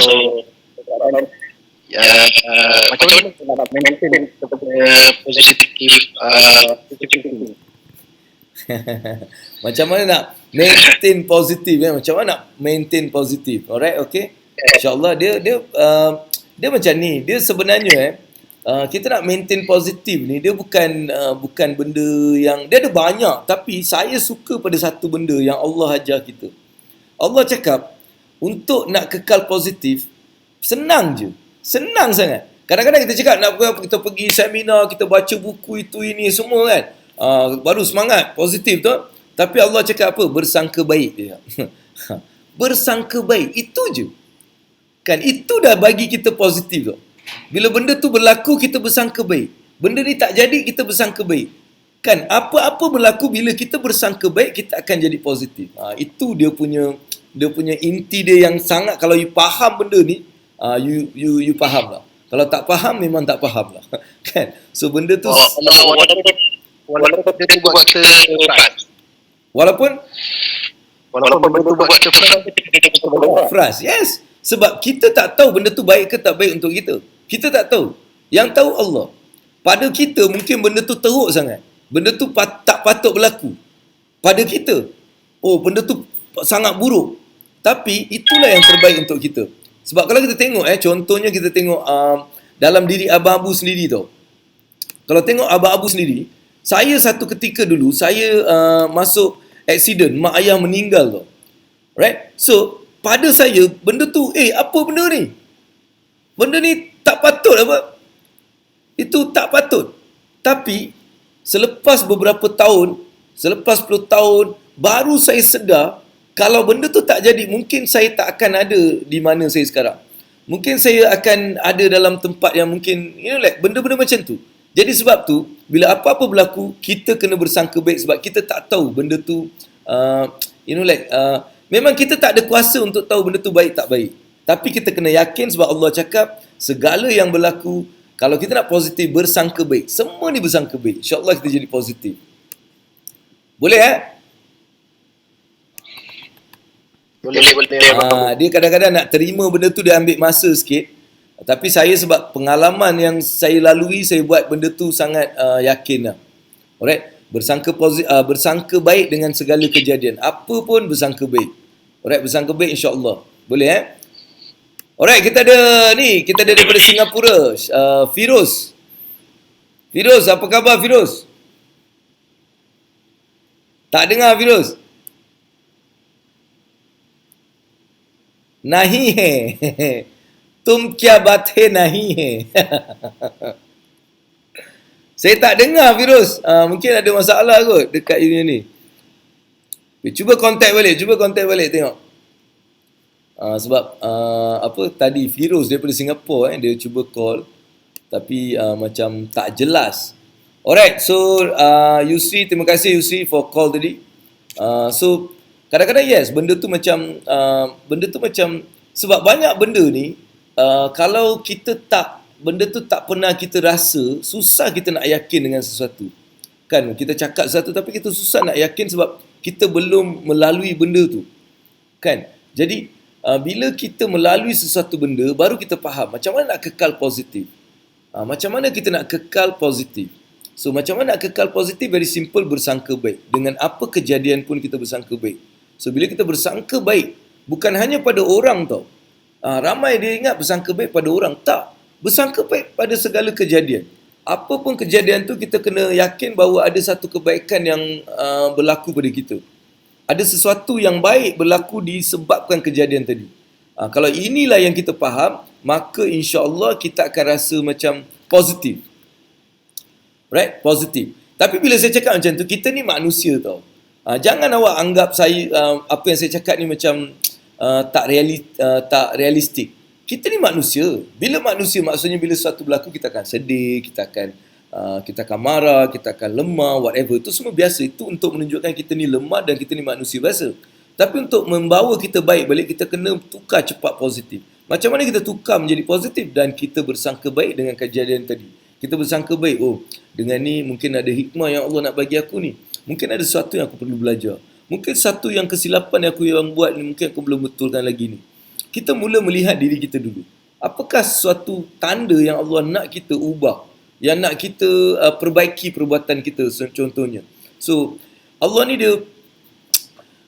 [SPEAKER 2] Macam mana nak maintain positif
[SPEAKER 1] Macam mana nak maintain positif Macam mana nak maintain positif? Alright, okay. InsyaAllah dia macam ni. Dia sebenarnya kita nak maintain positif ni, dia bukan benda yang dia ada banyak, tapi saya suka pada satu benda yang Allah ajar kita. Allah cakap untuk nak kekal positif senang je. Senang sangat. Kadang-kadang kita cakap nak kita pergi seminar, kita baca buku itu ini semua kan. Baru semangat, positif tu. Tapi Allah cakap apa? Bersangka baik dia. Bersangka baik, itu je. Kan itu dah bagi kita positif tu. Bila benda tu berlaku, kita bersangka baik. Benda ni tak jadi, kita bersangka baik. Kan apa-apa berlaku bila kita bersangka baik, kita akan jadi positif. Itu dia punya inti dia yang sangat, kalau you faham benda ni, you faham lah. Kalau tak faham, memang tak faham lah. Kan? So benda tu
[SPEAKER 2] walaupun dia tu buat kita
[SPEAKER 1] Walaupun
[SPEAKER 2] benda tu buat kita
[SPEAKER 1] frust. Yes. Sebab kita tak tahu benda tu baik ke tak baik untuk kita. Kita tak tahu. Yang tahu Allah. Pada kita mungkin benda tu teruk sangat. Benda tu tak patut berlaku. Pada kita, benda tu sangat buruk. Tapi itulah yang terbaik untuk kita. Sebab kalau kita tengok contohnya kita tengok dalam diri Abang Abu sendiri tau. Kalau tengok Abang Abu sendiri, saya satu ketika dulu saya masuk accident, mak ayah meninggal tau. Right? So pada saya benda tu apa benda ni? Benda ni tak patut apa? Itu tak patut. Tapi selepas beberapa tahun, selepas 10 tahun, baru saya sedar kalau benda tu tak jadi, mungkin saya tak akan ada di mana saya sekarang. Mungkin saya akan ada dalam tempat yang mungkin benda-benda macam tu. Jadi sebab tu, bila apa-apa berlaku, kita kena bersangka baik sebab kita tak tahu benda tu memang kita tak ada kuasa untuk tahu benda tu baik tak baik. Tapi kita kena yakin sebab Allah cakap segala yang berlaku, kalau kita nak positif, bersangka baik. Semua ni bersangka baik. InsyaAllah kita jadi positif. Boleh
[SPEAKER 2] boleh.
[SPEAKER 1] Dia kadang-kadang nak terima benda tu dia ambil masa sikit. Tapi saya sebab pengalaman yang saya lalui, saya buat benda tu sangat yakin lah. Alright? Bersangka baik dengan segala kejadian. Apa pun bersangka baik. Alright, bersangka baik insya-Allah. Boleh Alright, kita ada daripada Singapura, Firoz. Firoz, apa khabar Firoz? Tak dengar Firoz? Nahi hai. Tum kya baat hai nahi hai. Saya tak dengar Firoz. Mungkin ada masalah kot dekat ini ni. Cuba contact balik tengok. Sebab tadi Firoz daripada Singapura dia cuba call tapi macam tak jelas. Alright, so Yusri, terima kasih Yusri for call tadi. So kadang-kadang yes, benda tu macam sebab banyak benda ni kalau benda tu tak pernah kita rasa, susah kita nak yakin dengan sesuatu. Kan kita cakap sesuatu tapi kita susah nak yakin sebab kita belum melalui benda tu. Kan? Jadi bila kita melalui sesuatu benda, baru kita faham macam mana nak kekal positif. Macam mana kita nak kekal positif. So macam mana nak kekal positif? Very simple, bersangka baik. Dengan apa kejadian pun kita bersangka baik. So bila kita bersangka baik, bukan hanya pada orang tau. Ramai dia ingat bersangka baik pada orang. Tak. Bersangka baik pada segala kejadian. Apa pun kejadian tu kita kena yakin bahawa ada satu kebaikan yang berlaku pada kita. Ada sesuatu yang baik berlaku disebabkan kejadian tadi. Kalau inilah yang kita faham, maka insya-Allah kita akan rasa macam positif. Right? Positif. Tapi bila saya cakap macam tu, kita ni manusia tau. Jangan awak anggap saya apa yang saya cakap ni macam tak realistik. Kita ni manusia. Bila manusia, maksudnya bila sesuatu berlaku kita akan sedih, kita akan marah, kita akan lemah, whatever. Itu semua biasa. Itu untuk menunjukkan kita ni lemah dan kita ni manusia biasa. Tapi untuk membawa kita baik balik, kita kena tukar cepat positif. Macam mana kita tukar menjadi positif dan kita bersangka baik dengan kejadian tadi. Kita bersangka baik, dengan ni mungkin ada hikmah yang Allah nak bagi aku ni. Mungkin ada sesuatu yang aku perlu belajar. Mungkin satu yang kesilapan yang aku buat ni, mungkin aku belum betulkan lagi ni. Kita mula melihat diri kita dulu. Apakah suatu tanda yang Allah nak kita ubah? Yang nak kita perbaiki perbuatan kita contohnya. So, Allah ni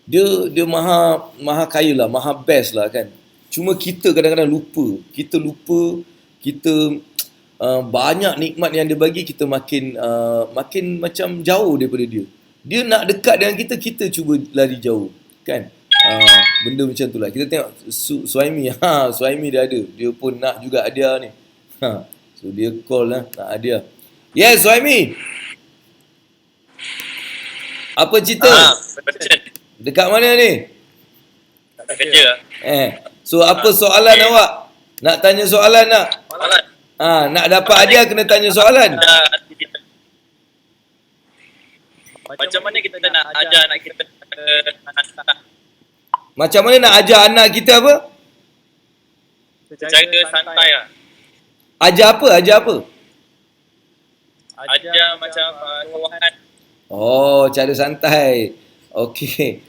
[SPEAKER 1] dia maha kaya lah, maha best lah kan. Cuma kita kadang-kadang lupa. Kita banyak nikmat yang dia bagi, kita makin macam jauh daripada dia. Dia nak dekat dengan kita cuba lari jauh kan. Benda macam tu lah. Kita tengok Suhaimi. Suhaimi dia ada. Dia pun nak juga hadiah ni. So dia call lah, nak hadiah. Yes, Suhaimi. Apa cerita? Dekat mana ni?
[SPEAKER 3] Tak kerja.
[SPEAKER 1] So apa soalan awak? Nak tanya soalan tak? Nak dapat hadiah kena tanya soalan.
[SPEAKER 3] Macam mana kita nak ajar anak kita
[SPEAKER 1] Macam mana nak ajar anak kita apa?
[SPEAKER 3] secara santai lah.
[SPEAKER 1] Ajar apa? Ajar apa?
[SPEAKER 3] Ajar macam kawan.
[SPEAKER 1] Cara santai. Okey,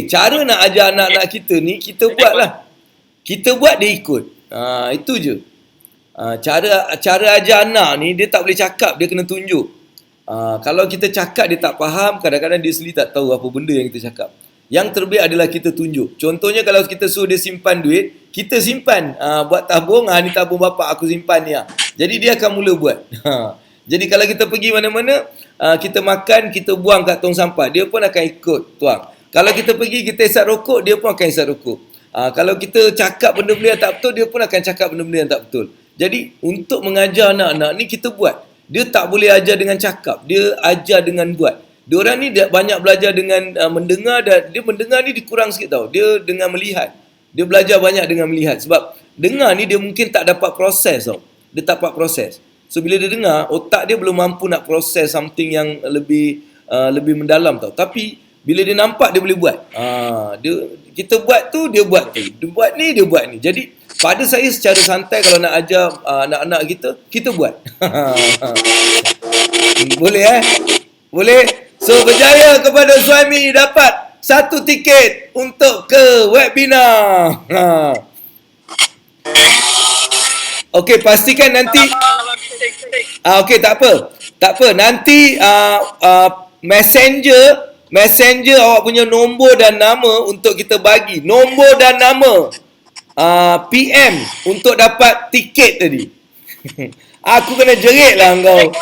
[SPEAKER 1] cara nak ajar anak-anak kita ni kita buatlah. Kita buat dia ikut. Itu je. Cara ajar anak ni dia tak boleh cakap, dia kena tunjuk. Kalau kita cakap dia tak faham, kadang-kadang dia sendiri tak tahu apa benda yang kita cakap. Yang terbaik adalah kita tunjuk. Contohnya kalau kita suruh dia simpan duit, kita simpan. Buat tabung, ni tabung bapak aku simpan ni. Jadi dia akan mula buat. Jadi kalau kita pergi mana-mana, kita makan, kita buang kat tong sampah, dia pun akan ikut tuang. Kalau kita pergi, kita isap rokok, dia pun akan isap rokok. Kalau kita cakap benda-benda yang tak betul, dia pun akan cakap benda-benda yang tak betul. Jadi untuk mengajar anak-anak ni kita buat. Dia tak boleh ajar dengan cakap, dia ajar dengan buat. Diorang ni banyak belajar dengan mendengar, dan dia mendengar ni dikurang sikit tau. Dia dengan melihat. Dia belajar banyak dengan melihat. Sebab dengar ni dia mungkin tak dapat proses tau. Dia tak dapat proses. So bila dia dengar, otak dia belum mampu nak proses something yang lebih mendalam tau. Tapi bila dia nampak, dia boleh buat. Kita buat tu, dia buat tu. Dia buat ni, dia buat ni. Jadi pada saya secara santai kalau nak ajar anak-anak kita buat. Boleh Boleh? So berjaya kepada Suhaimi dapat 1 tiket untuk ke webinar. Okey, pastikan nanti okey, tak apa. Nanti messenger awak punya nombor dan nama untuk kita bagi. Nombor dan nama. PM untuk dapat tiket tadi. Aku kena jerit lah kau.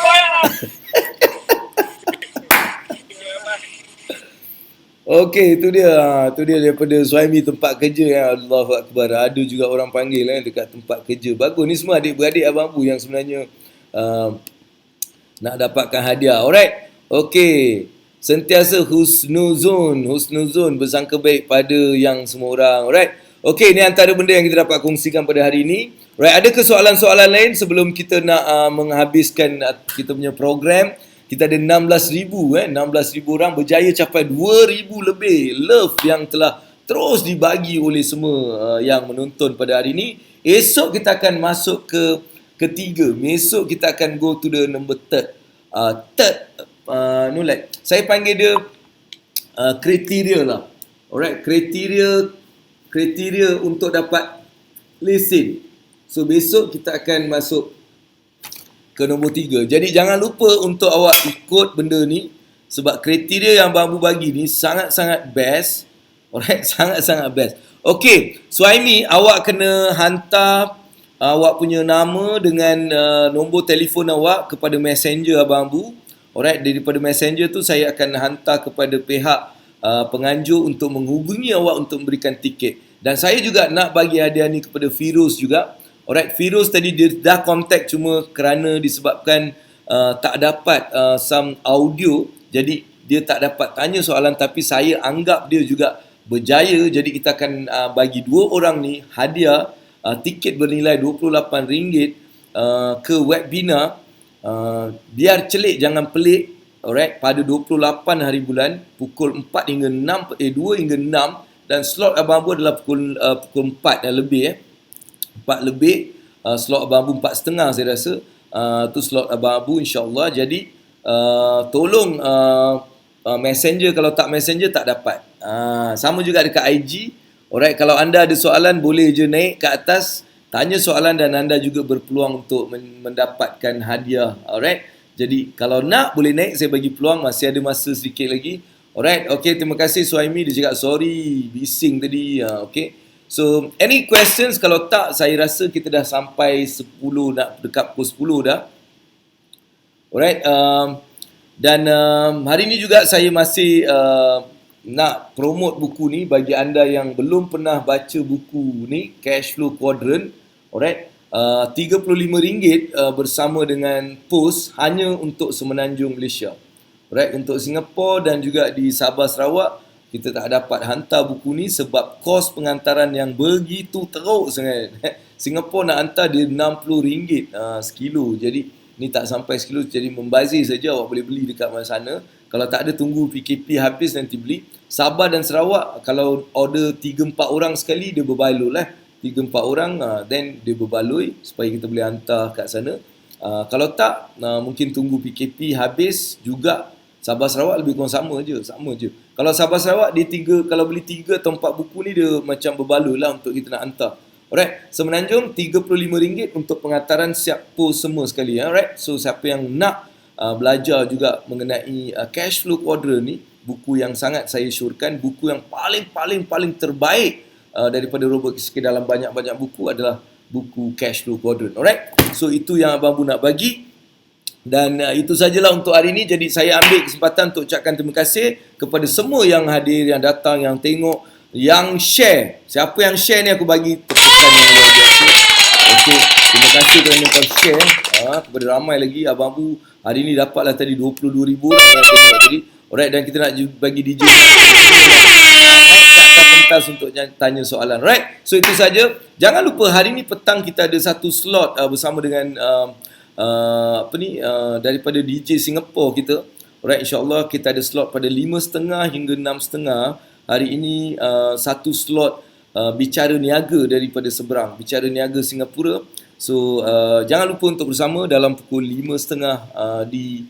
[SPEAKER 1] Okey, itu dia daripada Suhaimi tempat kerja yang Allahu Akbar. Ada juga orang panggil dekat tempat kerja. Bagus, ni semua adik-beradik abang Bu yang sebenarnya nak dapatkan hadiah. Alright. Okey. Sentiasa husnuzon bersangka baik pada yang semua orang. Alright. Okey, ni antara benda yang kita dapat kongsikan pada hari ini. Right, ada soalan-soalan lain sebelum kita nak menghabiskan kita punya program? Kita ada 16,000 orang berjaya capai 2,000 lebih love yang telah terus dibagi oleh semua yang menonton pada hari ini. Esok kita akan masuk ke ketiga. Esok kita akan go to the number third. Saya panggil dia kriteria lah. Alright, kriteria untuk dapat lesen. So besok kita akan masuk ke nombor 3. Jadi jangan lupa untuk awak ikut benda ni, sebab kriteria yang Abang Bu bagi ni sangat-sangat best. Alright, sangat-sangat best. Okey, Suhaimi, awak kena hantar awak punya nama dengan nombor telefon awak kepada messenger Abang Abu. Alright, daripada messenger tu saya akan hantar kepada pihak penganjur untuk menghubungi awak untuk memberikan tiket. Dan saya juga nak bagi hadiah ni kepada Firuz juga. Alright, Firuz tadi dia dah contact cuma kerana disebabkan tak dapat some audio, jadi dia tak dapat tanya soalan, tapi saya anggap dia juga berjaya. Jadi kita akan bagi dua orang ni hadiah tiket bernilai RM28 ke webinar Biar Celik Jangan Pelik, alright, pada 28 hari bulan pukul 4 hingga 6 2 hingga 6, dan slot Abang Abu adalah pukul 4 lebih 4 lebih. Slot Abang Abu 4.30 saya rasa. Tu slot Abang Abu, insya-Allah. Jadi tolong messenger, kalau tak messenger tak dapat. Sama juga dekat IG. Alright, kalau anda ada soalan boleh je naik ke atas, tanya soalan dan anda juga berpeluang untuk mendapatkan hadiah. Alright. Jadi kalau nak boleh naik, saya bagi peluang, masih ada masa sedikit lagi. Alright, okay, terima kasih Suhaimi. Dia cakap sorry bising tadi. Okay. So any questions? Kalau tak, saya rasa kita dah sampai 10, nak dekat pukul 10 dah. Alright. Dan hari ni juga saya masih nak promote buku ni bagi anda yang belum pernah baca buku ni, Cash Flow Quadrant. Alright, RM35 bersama dengan pos hanya untuk Semenanjung Malaysia. Alright, untuk Singapura dan juga di Sabah Sarawak kita tak dapat hantar buku ni sebab kos pengantaran yang begitu teruk sangat. Singapura nak hantar dia RM60 sekilo. Jadi ni tak sampai sekilo, jadi membazir saja. Awak boleh beli dekat mana sana. Kalau tak ada, tunggu PKP habis nanti beli. Sabah dan Sarawak, kalau order 3-4 orang sekali, dia berbaloi lah. 3-4 orang, then dia berbaloi supaya kita boleh hantar kat sana. Kalau tak, mungkin tunggu PKP habis juga. Sabah Sarawak lebih kurang sama je. Kalau Sabah Sarawak, dia kalau beli 3 atau 4 buku ni, dia macam berbaloi lah untuk kita nak hantar. Alright, Semenanjung RM35 untuk pengantaran siap pos semua sekali. Alright, so siapa yang nak belajar juga mengenai Cash Flow Quadrant ni, buku yang sangat saya syorkan, buku yang paling terbaik daripada Robert Kiyosaki dalam banyak-banyak buku adalah buku Cash Flow Quadrant. Alright, so itu yang Abang Bu nak bagi. Dan itu sajalah untuk hari ini. Jadi saya ambil kesempatan untuk ucapkan terima kasih kepada semua yang hadir, yang datang, yang tengok, yang share. Siapa yang share ni aku bagi tepukan yang luar biasa. Okey, terima kasih kerana kau share kepada ramai lagi. Abang Bu hari ni dapatlah tadi 22,000 orang yang tengok tadi. Alright, dan kita nak bagi DJ kat pentas untuk tanya soalan. Alright, so itu saja. Jangan lupa hari ni petang kita ada satu slot bersama dengan daripada DJ Singapore kita. Alright, insya-Allah kita ada slot pada 5.30 hingga 6.30. Hari ini satu slot bicara niaga daripada seberang, bicara niaga Singapura. So jangan lupa untuk bersama dalam pukul 5.30 di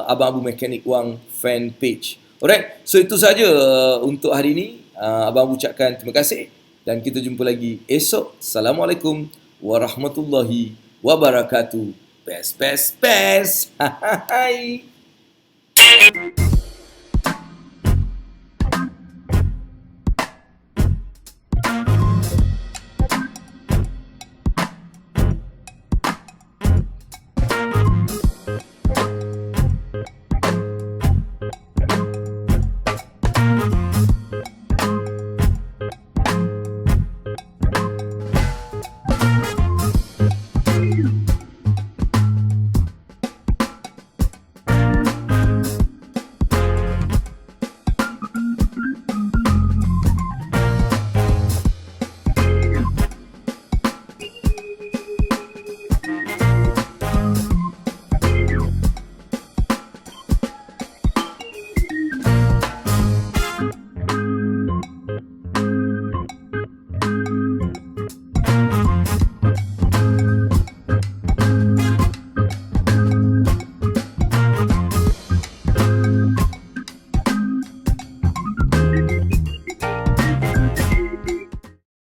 [SPEAKER 1] Abang Abu Mekanik Wang fan page. Alright, so itu saja untuk hari ini. Abang Abu ucapkan terima kasih dan kita jumpa lagi esok. Assalamualaikum warahmatullahi wabarakatuh. Best. Hai.